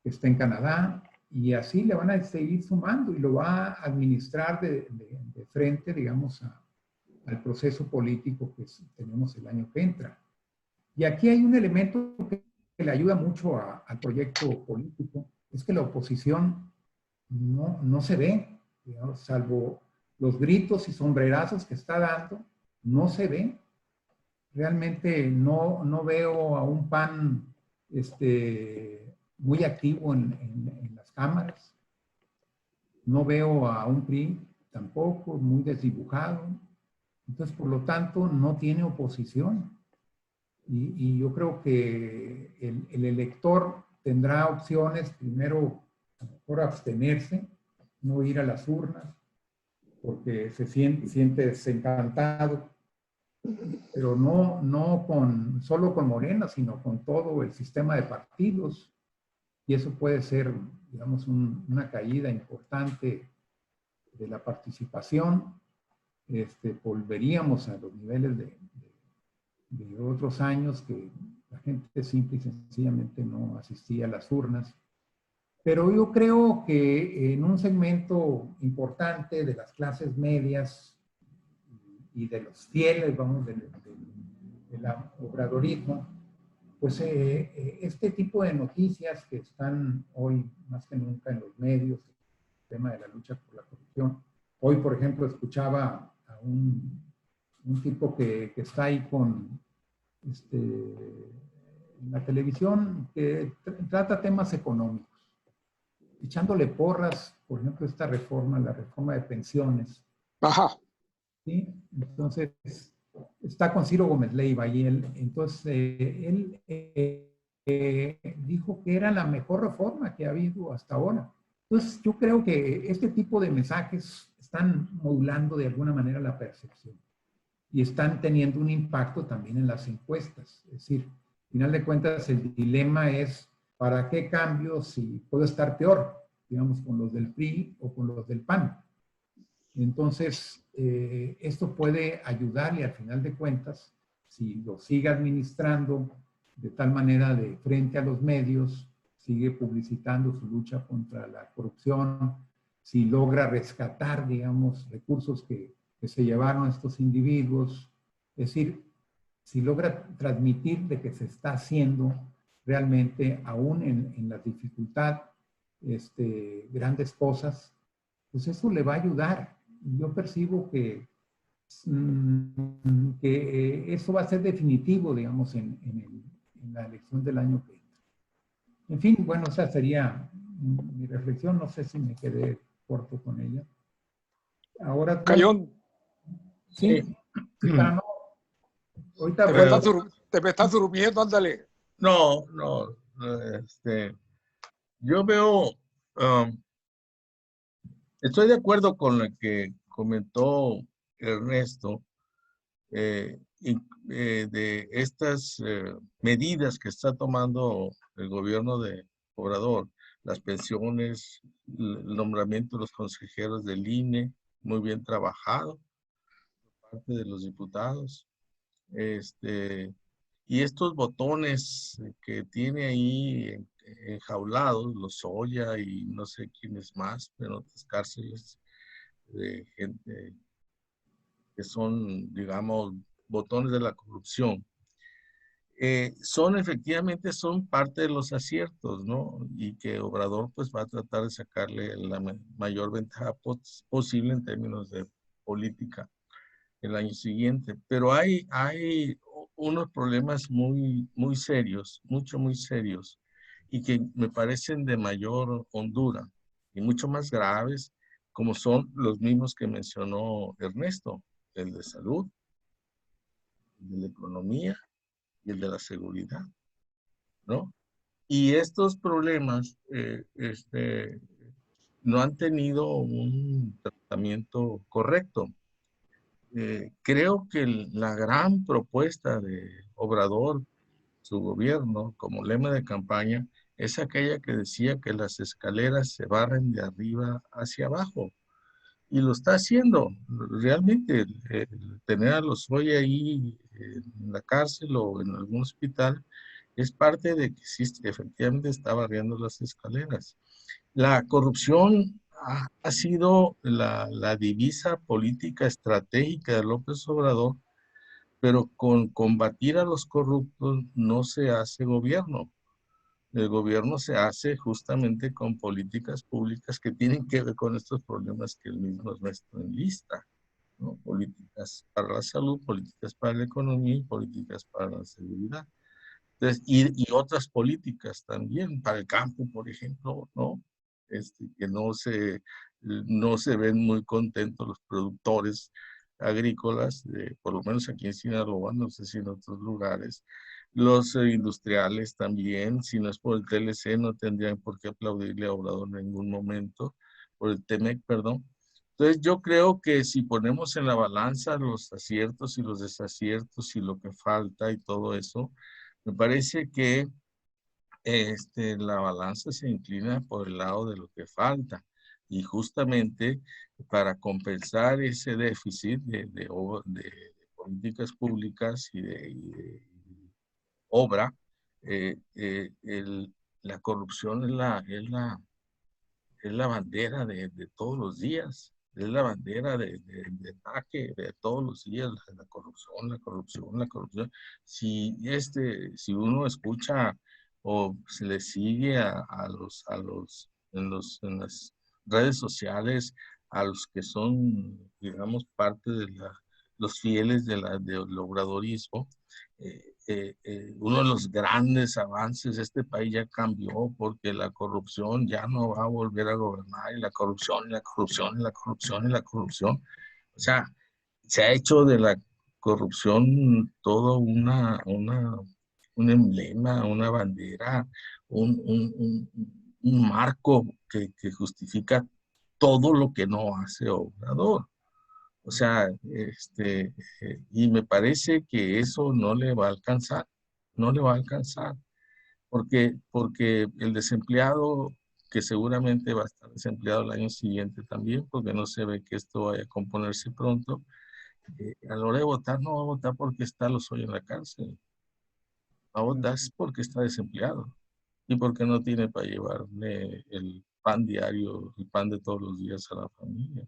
que está en Canadá, y así le van a seguir sumando y lo va a administrar de frente, digamos, al proceso político que tenemos el año que entra. Y aquí hay un elemento que le ayuda mucho al proyecto político, es que la oposición no se ve, digamos, salvo los gritos y sombrerazos que está dando, no se ve. Realmente no veo a un PAN muy activo en las cámaras. No veo a un PRI tampoco, muy desdibujado. Entonces, por lo tanto, no tiene oposición. Y yo creo que el elector tendrá opciones, primero, a lo mejor abstenerse, no ir a las urnas, porque se siente desencantado, pero no solo con Morena, sino con todo el sistema de partidos. Y eso puede ser, digamos, una caída importante de la participación. Volveríamos a los niveles de otros años que la gente simple y sencillamente no asistía a las urnas. Pero yo creo que en un segmento importante de las clases medias y de los fieles, vamos, del obradorismo, pues este tipo de noticias que están hoy más que nunca en los medios, el tema de la lucha por la corrupción, Hoy, por ejemplo, escuchaba a un tipo que está ahí con en la televisión, que trata temas económicos, echándole porras, por ejemplo, esta reforma, la reforma de pensiones. Ajá. ¿Sí? Entonces, está con Ciro Gómez Leiva y entonces él dijo que era la mejor reforma que ha habido hasta ahora. Entonces, yo creo que este tipo de mensajes están modulando de alguna manera la percepción y están teniendo un impacto también en las encuestas. Es decir, al final de cuentas, el dilema es, ¿para qué cambio si puedo estar peor, digamos, con los del PRI o con los del PAN? Entonces, esto puede ayudarle al final de cuentas, si lo sigue administrando de tal manera de frente a los medios, sigue publicitando su lucha contra la corrupción, si logra rescatar, digamos, recursos que se llevaron estos individuos, es decir, si logra transmitir de que se está haciendo realmente, aún en la dificultad, grandes cosas, pues eso le va a ayudar. Yo percibo que eso va a ser definitivo, digamos, en la elección del año que entra. En fin, bueno, esa sería mi reflexión. No sé si me quedé corto con ella. Ahora, Cayón. Sí, sí, para no. Ahorita te me estás durmiendo, ándale. No, yo veo, estoy de acuerdo con lo que comentó Ernesto, de estas medidas que está tomando el gobierno de Obrador, las pensiones, el nombramiento de los consejeros del INE, muy bien trabajado por parte de los diputados. Y estos botones que tiene ahí enjaulados, los Oya y no sé quiénes más, pero otras cárceles de gente que son, digamos, botones de la corrupción, son parte de los aciertos, ¿no? Y que Obrador pues va a tratar de sacarle la mayor ventaja posible en términos de política el año siguiente. Pero hay unos problemas muy serios, muy serios, y que me parecen de mayor hondura y mucho más graves, como son los mismos que mencionó Ernesto, el de salud, el de la economía y el de la seguridad, ¿no? Y estos problemas no han tenido un tratamiento correcto. Creo que la gran propuesta de Obrador, su gobierno, como lema de campaña, es aquella que decía que las escaleras se barren de arriba hacia abajo. Y lo está haciendo. Realmente, tener a los hoy ahí en la cárcel o en algún hospital es parte de que sí, efectivamente está barriendo las escaleras. La corrupción ha sido la divisa política estratégica de López Obrador, pero con combatir a los corruptos no se hace gobierno. El gobierno se hace justamente con políticas públicas que tienen que ver con estos problemas que él mismo Ernesto enlista, ¿no? Políticas para la salud, políticas para la economía y políticas para la seguridad. Entonces, y otras políticas también, para el campo, por ejemplo, ¿no? Que no se ven muy contentos los productores agrícolas, por lo menos aquí en Sinaloa, no sé si en otros lugares. Los industriales también, si no es por el TLC, no tendrían por qué aplaudirle a Obrador en ningún momento, por el TEMEC, perdón. Entonces, yo creo que si ponemos en la balanza los aciertos y los desaciertos y lo que falta y todo eso, me parece que la balanza se inclina por el lado de lo que falta. Y justamente para compensar ese déficit de políticas públicas y de obra, la corrupción es la bandera de todos los días. Es la bandera de ataque de todos los días, la corrupción, la corrupción, la corrupción. Si uno escucha o se le sigue en las redes sociales a los que son, digamos, parte de los fieles del obradorismo, uno de los grandes avances de este país ya cambió, porque la corrupción ya no va a volver a gobernar, y la corrupción, y la corrupción, y la corrupción, y la corrupción. O sea, se ha hecho de la corrupción todo un emblema, una bandera, un marco que justifica todo lo que no hace Obrador. O sea, y me parece que eso no le va a alcanzar, no le va a alcanzar, porque el desempleado, que seguramente va a estar desempleado el año siguiente también, porque no se ve que esto vaya a componerse pronto, a la hora de votar no va a votar porque está Lozoya en la cárcel, va a votar porque está desempleado y porque no tiene para llevarle el pan diario, el pan de todos los días a la familia,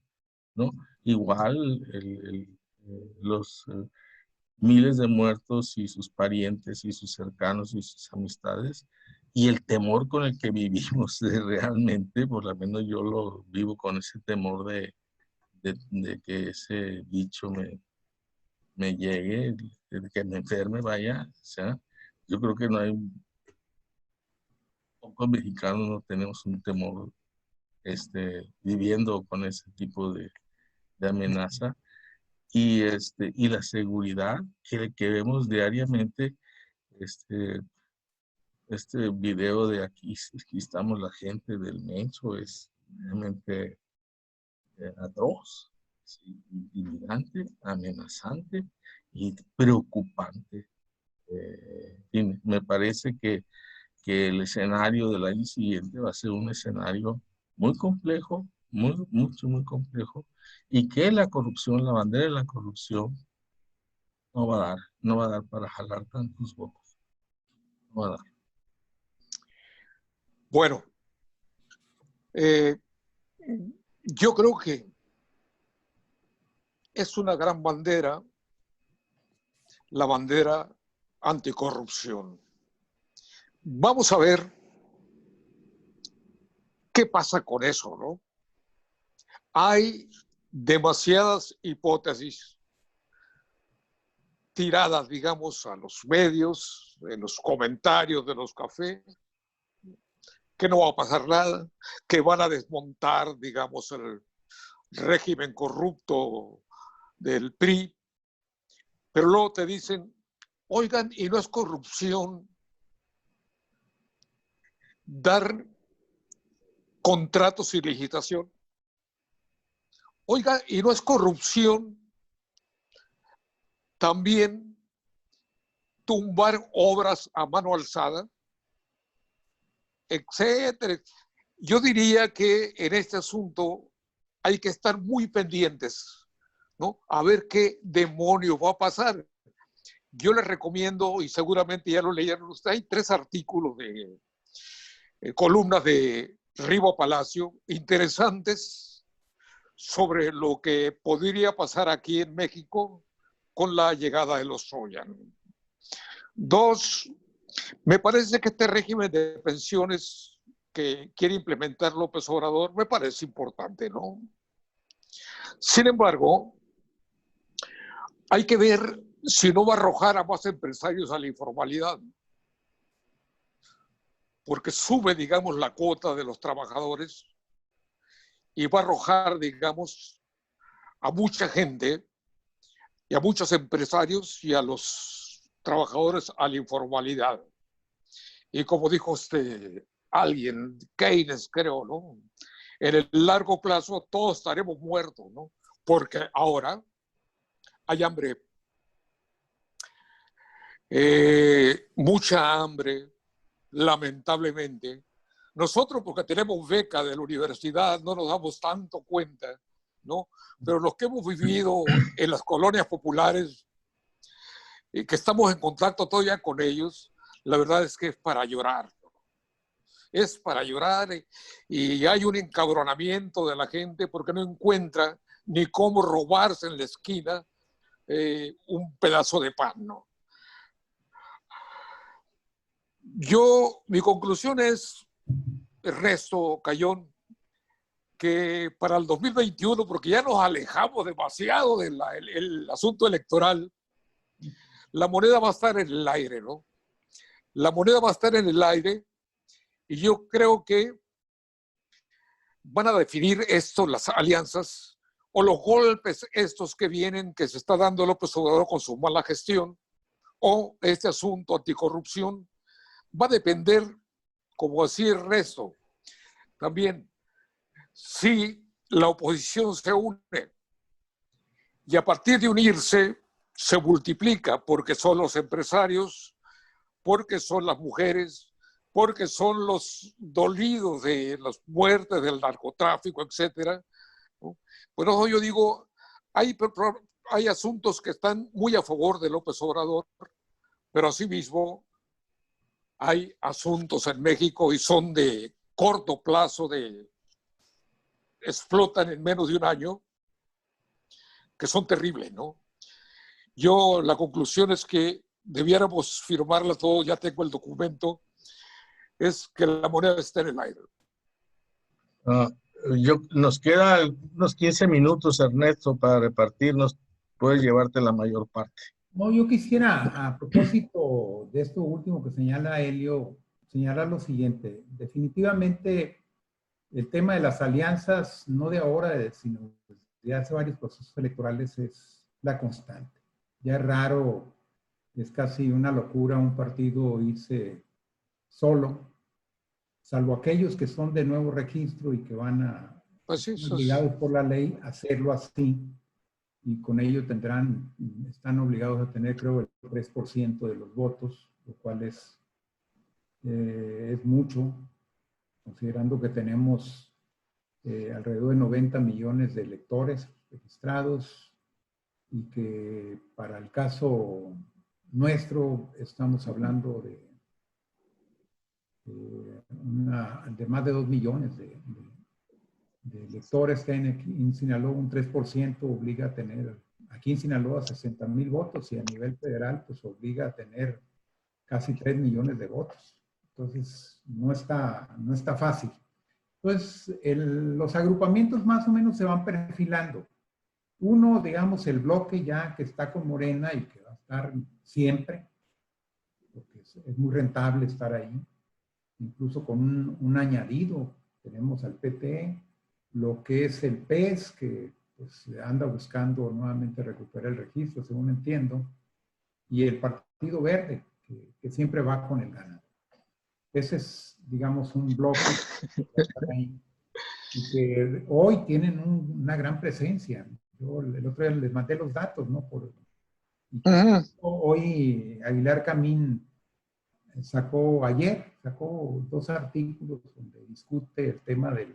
¿no? Igual los miles de muertos y sus parientes y sus cercanos y sus amistades, y el temor con el que vivimos realmente, por lo menos yo lo vivo con ese temor de que ese bicho me llegue, de que me enferme, vaya. O sea, yo creo que no hay, pocos mexicanos no tenemos un temor viviendo con ese tipo de amenaza. Y la seguridad que vemos diariamente, este video de aquí estamos la gente del Mencho, es realmente atroz, ¿sí? Intimidante, amenazante y preocupante. Y me parece que el escenario del año siguiente va a ser un escenario muy complejo, muy complejo, y que la corrupción, la bandera de la corrupción, no va a dar para jalar tantos votos. No va a dar. Bueno, yo creo que es una gran bandera, la bandera anticorrupción. Vamos a ver qué pasa con eso, ¿no? Hay demasiadas hipótesis tiradas, digamos, a los medios, en los comentarios de los cafés, que no va a pasar nada, que van a desmontar, digamos, el régimen corrupto del PRI, pero luego te dicen, oigan, y no es corrupción dar contratos sin licitación. Oiga, y no es corrupción también tumbar obras a mano alzada, etcétera. Yo diría que en este asunto hay que estar muy pendientes, ¿no? A ver qué demonios va a pasar. Yo les recomiendo, y seguramente ya lo leyeron ustedes, hay 3 artículos de columnas de Rivo Palacio interesantes sobre lo que podría pasar aquí en México con la llegada de Lozoya. 2, me parece que este régimen de pensiones que quiere implementar López Obrador me parece importante, ¿no? Sin embargo, hay que ver si no va a arrojar a más empresarios a la informalidad, porque sube, digamos, la cuota de los trabajadores y va a arrojar, digamos, a mucha gente y a muchos empresarios y a los trabajadores a la informalidad. Y como dijo alguien, Keynes, creo, ¿no? En el largo plazo todos estaremos muertos, ¿no? Porque ahora hay hambre, mucha hambre, lamentablemente. Nosotros, porque tenemos beca de la universidad, no nos damos tanto cuenta, ¿no? Pero los que hemos vivido en las colonias populares y que estamos en contacto todavía con ellos, la verdad es que es para llorar. Es para llorar y hay un encabronamiento de la gente porque no encuentra ni cómo robarse en la esquina un pedazo de pan, ¿no? Mi conclusión es, Ernesto Cayón, que para el 2021, porque ya nos alejamos demasiado del el asunto electoral, la moneda va a estar en el aire, ¿no? La moneda va a estar en el aire y yo creo que van a definir esto, las alianzas o los golpes estos que vienen, que se está dando López Obrador con su mala gestión, o este asunto anticorrupción, va a depender, como decía el resto, también si la oposición se une y a partir de unirse se multiplica porque son los empresarios, porque son las mujeres, porque son los dolidos de las muertes, del narcotráfico, etcétera, ¿no? Por eso yo digo, hay asuntos que están muy a favor de López Obrador, pero asimismo hay asuntos en México y son de corto plazo, explotan en menos de un año, que son terribles, ¿no? Yo, la conclusión es que debiéramos firmarla todo, ya tengo el documento, es que la moneda está en el aire. Nos quedan unos 15 minutos, Ernesto, para repartirnos. Puedes llevarte la mayor parte. No, yo quisiera, a propósito de esto último que señala Helio, señalar lo siguiente. Definitivamente, el tema de las alianzas, no de ahora, sino de hace varios procesos electorales, es la constante. Ya es raro, es casi una locura un partido irse solo, salvo aquellos que son de nuevo registro y que van a, pues sí, obligados por la ley a hacerlo así, y con ello están obligados a tener, creo, el 3% de los votos, lo cual es mucho, considerando que tenemos alrededor de 90 millones de electores registrados y que para el caso nuestro estamos hablando de más de 2 millones de electores que hay en Sinaloa. Un 3% obliga a tener, aquí en Sinaloa, 60,000 votos, y a nivel federal pues obliga a tener casi 3 millones de votos. Entonces no está fácil. Entonces los agrupamientos más o menos se van perfilando. Uno, digamos, el bloque ya que está con Morena y que va a estar siempre, porque es muy rentable estar ahí, incluso con un añadido. Tenemos al PT, lo que es el PES, que pues anda buscando nuevamente recuperar el registro, según entiendo, y el Partido Verde, que siempre va con el ganador. Ese es, digamos, un bloque que está ahí, y que hoy tienen una gran presencia. Yo el otro día les mandé los datos, ¿no? Hoy Aguilar Camín sacó 2 artículos donde discute el tema de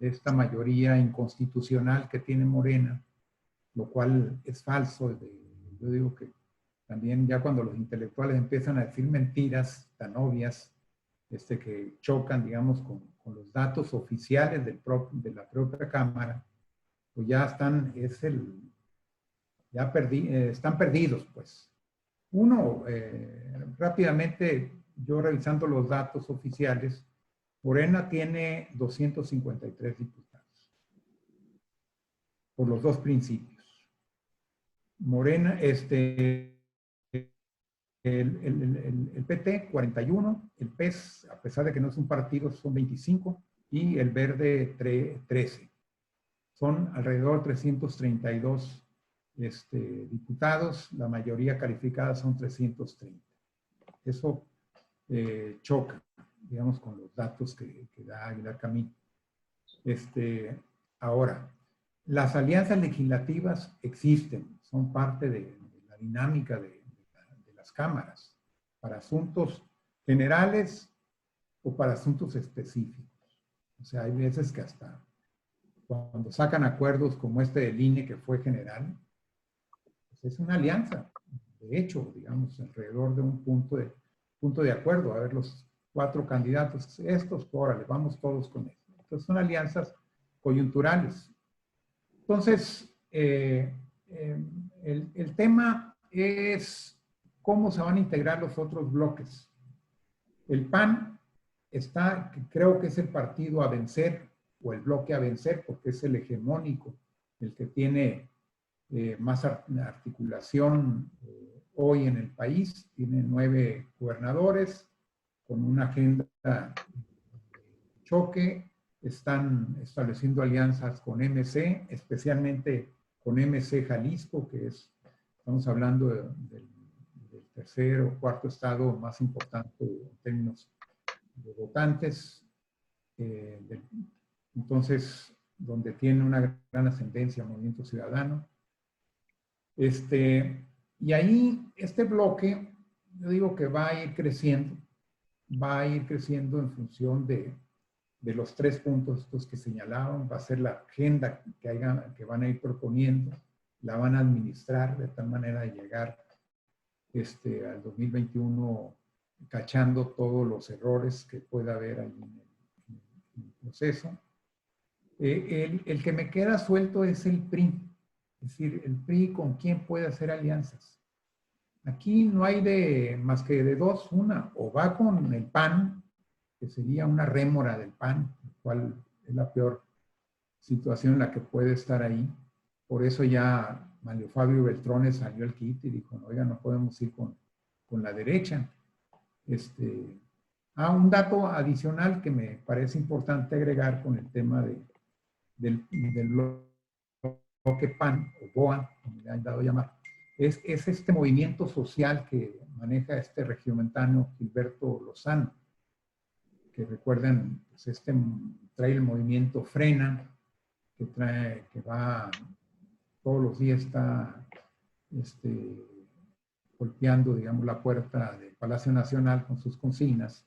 esta mayoría inconstitucional que tiene Morena, lo cual es falso. Yo digo que también ya cuando los intelectuales empiezan a decir mentiras tan obvias, que chocan, digamos, con los datos oficiales de la propia Cámara, pues ya están perdidos, pues. Uno, rápidamente, yo revisando los datos oficiales, Morena tiene 253 diputados por los 2 principios. Morena, el PT, 41, el PES, a pesar de que no es un partido, son 25, y el Verde, 13. Son alrededor de 332 diputados, la mayoría calificada son 330. Eso choca, digamos, con los datos que da Aguilar Camín. Ahora, las alianzas legislativas existen, son parte de la dinámica de las cámaras, para asuntos generales o para asuntos específicos. O sea, hay veces que hasta cuando sacan acuerdos como este del INE, que fue general, pues es una alianza, de hecho, digamos, alrededor de un punto de acuerdo. A ver, los 4 candidatos, estos, órale, vamos todos con esto. Entonces son alianzas coyunturales. Entonces, el tema es cómo se van a integrar los otros bloques. El PAN creo que es el partido a vencer o el bloque a vencer, porque es el hegemónico, el que tiene más articulación hoy en el país. Tiene 9 gobernadores con una agenda de choque. Están estableciendo alianzas con MC, especialmente con MC Jalisco, que estamos hablando del tercer o cuarto estado más importante en términos de votantes. Entonces, donde tiene una gran ascendencia el Movimiento Ciudadano. Y ahí este bloque, yo digo que va a ir creciendo en función de los 3 puntos estos que señalaban. Va a ser la agenda que van a ir proponiendo, la van a administrar de tal manera de llegar al 2021 cachando todos los errores que pueda haber ahí en el proceso. El que me queda suelto es el PRI. Es decir, el PRI con quién puede hacer alianzas. Aquí no hay más que de dos. Una, o va con el PAN, que sería una rémora del PAN, lo cual es la peor situación en la que puede estar ahí. Por eso ya Mario Fabio Beltrones salió al quite y dijo, oiga, no podemos ir con la derecha. Un dato adicional que me parece importante agregar con el tema del bloque PAN, o BOA, como le han dado a llamar, es este movimiento social que maneja este regiomontano Gilberto Lozano, que recuerdan, pues trae el movimiento Frena, que va, todos los días está golpeando, digamos, la puerta del Palacio Nacional con sus consignas,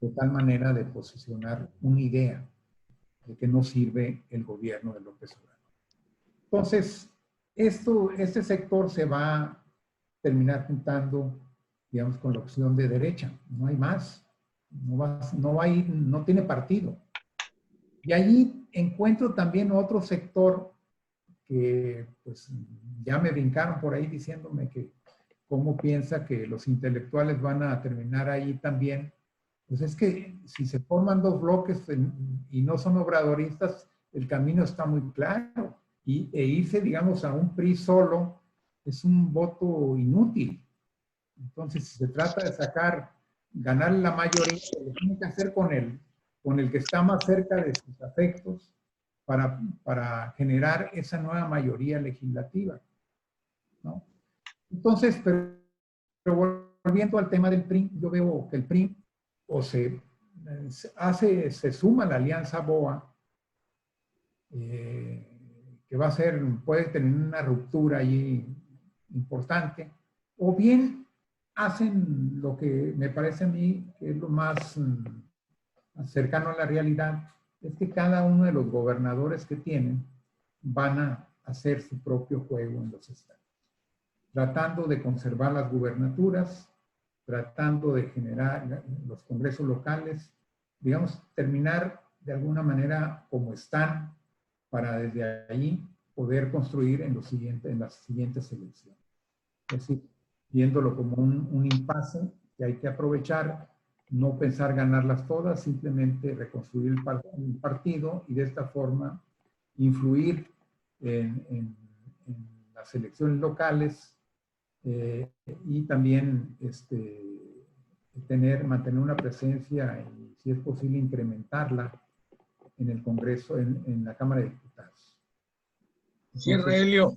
de tal manera de posicionar una idea de que no sirve el gobierno de López Obrador. Entonces, este sector se va a terminar juntando, digamos, con la opción de derecha. No hay más. No va a ir, no tiene partido. Y allí encuentro también otro sector que, pues, ya me brincaron por ahí diciéndome que cómo piensa que los intelectuales van a terminar ahí también. Pues es que si se forman 2 bloques y no son obradoristas, el camino está muy claro. E irse, digamos, a un PRI solo es un voto inútil. Entonces, si se trata de ganar la mayoría, lo tiene que hacer con el que está más cerca de sus afectos para generar esa nueva mayoría legislativa, ¿no? Entonces, pero volviendo al tema del PRI, yo veo que el PRI o se suma a la alianza BOA, que puede tener una ruptura allí importante, o bien hacen lo que me parece a mí que es lo más cercano a la realidad, es que cada uno de los gobernadores que tienen van a hacer su propio juego en los estados, tratando de conservar las gubernaturas, tratando de generar los congresos locales, digamos, terminar de alguna manera como están, para desde ahí poder construir en las siguientes elecciones. Es decir, viéndolo como un impasse que hay que aprovechar, no pensar ganarlas todas, simplemente reconstruir el partido y de esta forma influir en las elecciones locales, y también mantener una presencia y, si es posible, incrementarla en el Congreso, en la Cámara de Diputados. Cierra, Helio.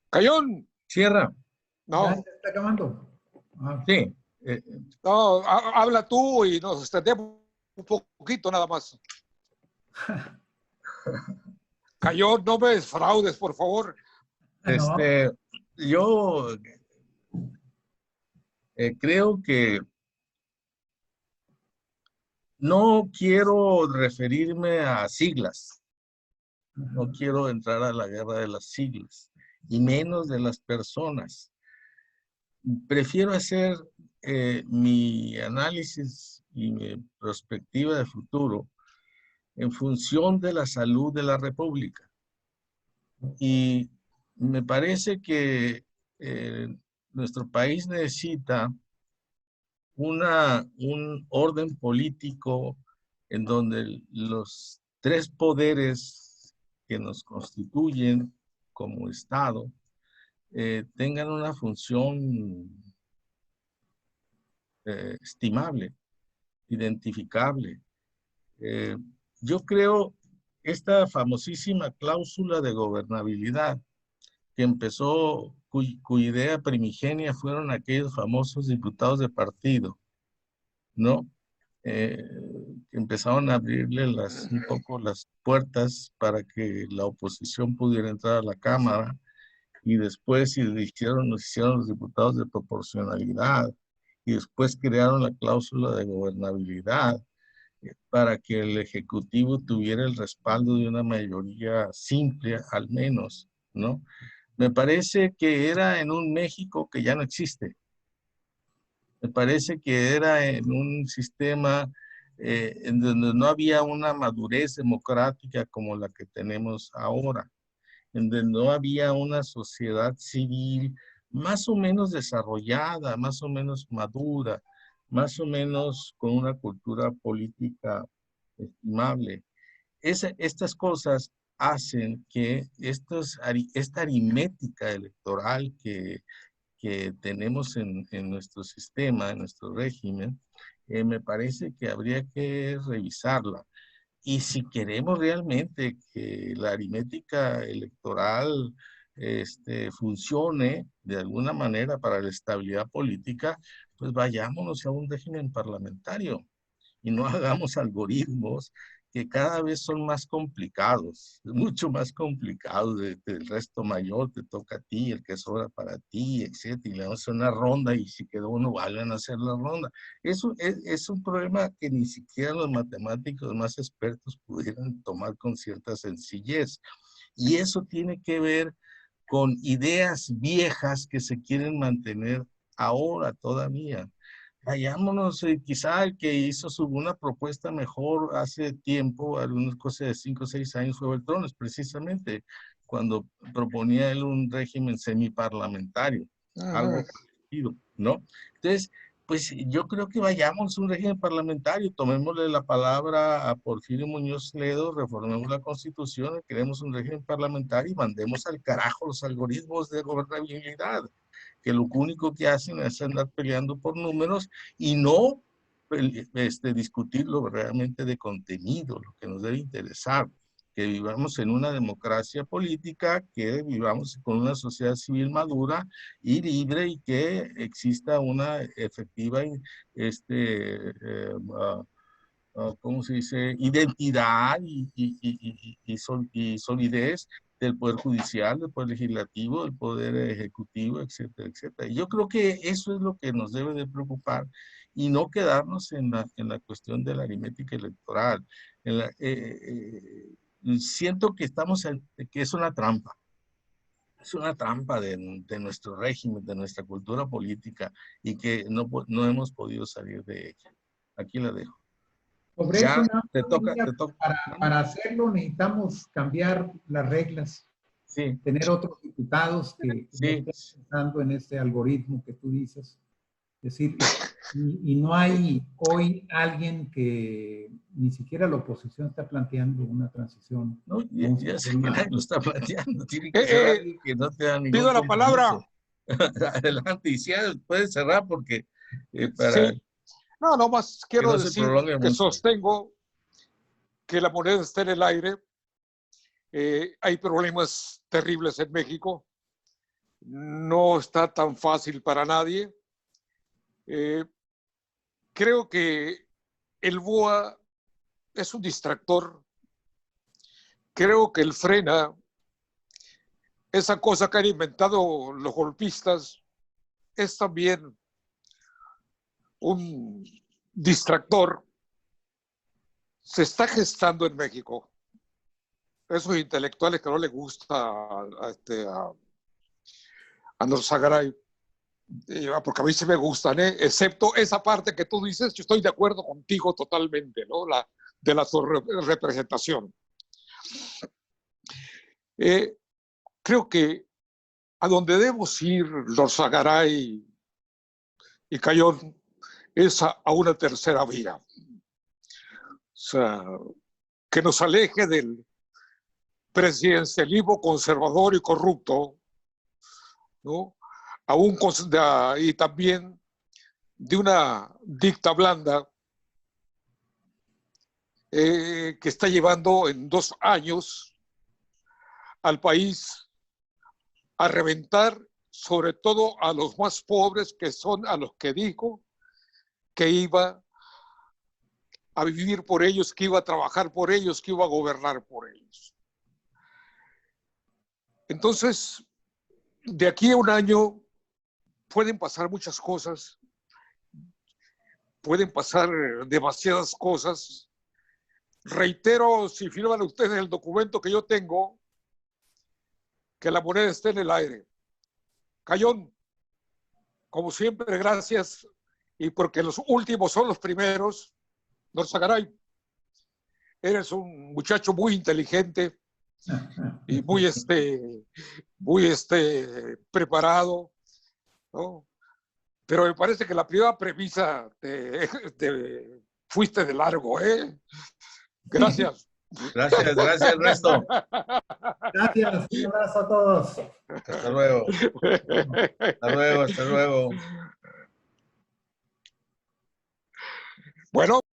Cayón. Cierra. No. ¿Ya está acabando? Sí. No, habla tú y nos extendemos un poquito nada más. Cayón, no me desfraudes, por favor. Yo creo que no quiero referirme a siglas. No quiero entrar a la guerra de las siglas, y menos de las personas. Prefiero hacer mi análisis y mi perspectiva de futuro en función de la salud de la República. Y me parece que nuestro país necesita un orden político en donde los tres poderes que nos constituyen como Estado tengan una función estimable, identificable. Yo creo esta famosísima cláusula de gobernabilidad que empezó, cuya idea primigenia fueron aquellos famosos diputados de partido, ¿no? Que empezaron a abrirle un poco las puertas para que la oposición pudiera entrar a la Cámara, y después nos hicieron los diputados de proporcionalidad, y después crearon la cláusula de gobernabilidad para que el Ejecutivo tuviera el respaldo de una mayoría simple, al menos, ¿no? Me parece que era en un México que ya no existe. Me parece que era en un sistema en donde no había una madurez democrática como la que tenemos ahora, en donde no había una sociedad civil más o menos desarrollada, más o menos madura, más o menos con una cultura política estimable. Estas cosas hacen que esta aritmética electoral que tenemos en nuestro sistema, en nuestro régimen, me parece que habría que revisarla. Y si queremos realmente que la aritmética electoral funcione de alguna manera para la estabilidad política, pues vayámonos a un régimen parlamentario y no hagamos algoritmos que cada vez son más complicados, mucho más complicados. El resto mayor te toca a ti, el que sobra para ti, etc. Y le vamos a hacer una ronda, y si quedó uno, vuelven a hacer la ronda. Eso es un problema que ni siquiera los matemáticos más expertos pudieran tomar con cierta sencillez. Y eso tiene que ver con ideas viejas que se quieren mantener ahora todavía. Vayámonos, quizá el que hizo una propuesta mejor hace tiempo, algunas cosas de 5 o 6 años, fue Beltrones, precisamente, cuando proponía él un régimen semiparlamentario, algo parecido, ¿no? Entonces, pues yo creo que vayamos a un régimen parlamentario, tomémosle la palabra a Porfirio Muñoz Ledo, reformemos la Constitución, creemos un régimen parlamentario y mandemos al carajo los algoritmos de gobernabilidad, que lo único que hacen es andar peleando por números y no discutirlo realmente de contenido, lo que nos debe interesar, que vivamos en una democracia política, que vivamos con una sociedad civil madura y libre, y que exista una efectiva ¿cómo se dice? Identidad y solidez del Poder Judicial, del Poder Legislativo, del Poder Ejecutivo, etcétera, etcétera. Y yo creo que eso es lo que nos debe de preocupar, y no quedarnos en la cuestión de la aritmética electoral. Siento que que es una trampa. Es una trampa de nuestro régimen, de nuestra cultura política, y que no hemos podido salir de ella. Aquí la dejo. Sobre ya, eso, te toca. Para hacerlo necesitamos cambiar las reglas, sí, tener otros diputados que estén pensando en este algoritmo que tú dices. Es decir, y no hay hoy alguien que ni siquiera la oposición está planteando una transición. No, ya sé que nadie lo está planteando. Tiene que ser alguien que no te da ningún pido la palabra. Adelante, y si puedes cerrar porque para... Sí. No, nomás quiero no decir que sostengo que la moneda está en el aire. Hay problemas terribles en México. No está tan fácil para nadie. Creo que el BOA es un distractor. Creo que el frena, esa cosa que han inventado los golpistas, es también un distractor. Se está gestando en México. Esos intelectuales que no les gusta a Norzagaray, porque a mí sí me gustan, excepto esa parte que tú dices, yo estoy de acuerdo contigo totalmente, ¿no? De la representación. Creo que a donde debemos ir, Norzagaray y Cayón, es a una tercera vía. O sea, que nos aleje del presidencialismo conservador y corrupto, ¿no? Y también de una dicta blanda que está llevando en 2 años al país a reventar, sobre todo a los más pobres, que son a los que dijo que iba a vivir por ellos, que iba a trabajar por ellos, que iba a gobernar por ellos. Entonces, de aquí a 1 año pueden pasar muchas cosas, pueden pasar demasiadas cosas. Reitero, si firman ustedes el documento que yo tengo, que la moneda esté en el aire. Cayón, como siempre, gracias, y porque los últimos son los primeros. Norzagaray, eres un muchacho muy inteligente y muy preparado, ¿no? Pero me parece que la primera premisa te fuiste de largo, ¿eh? Gracias. Gracias, Ernesto. Gracias, un abrazo a todos. Hasta luego. Hasta luego, hasta luego. Bueno.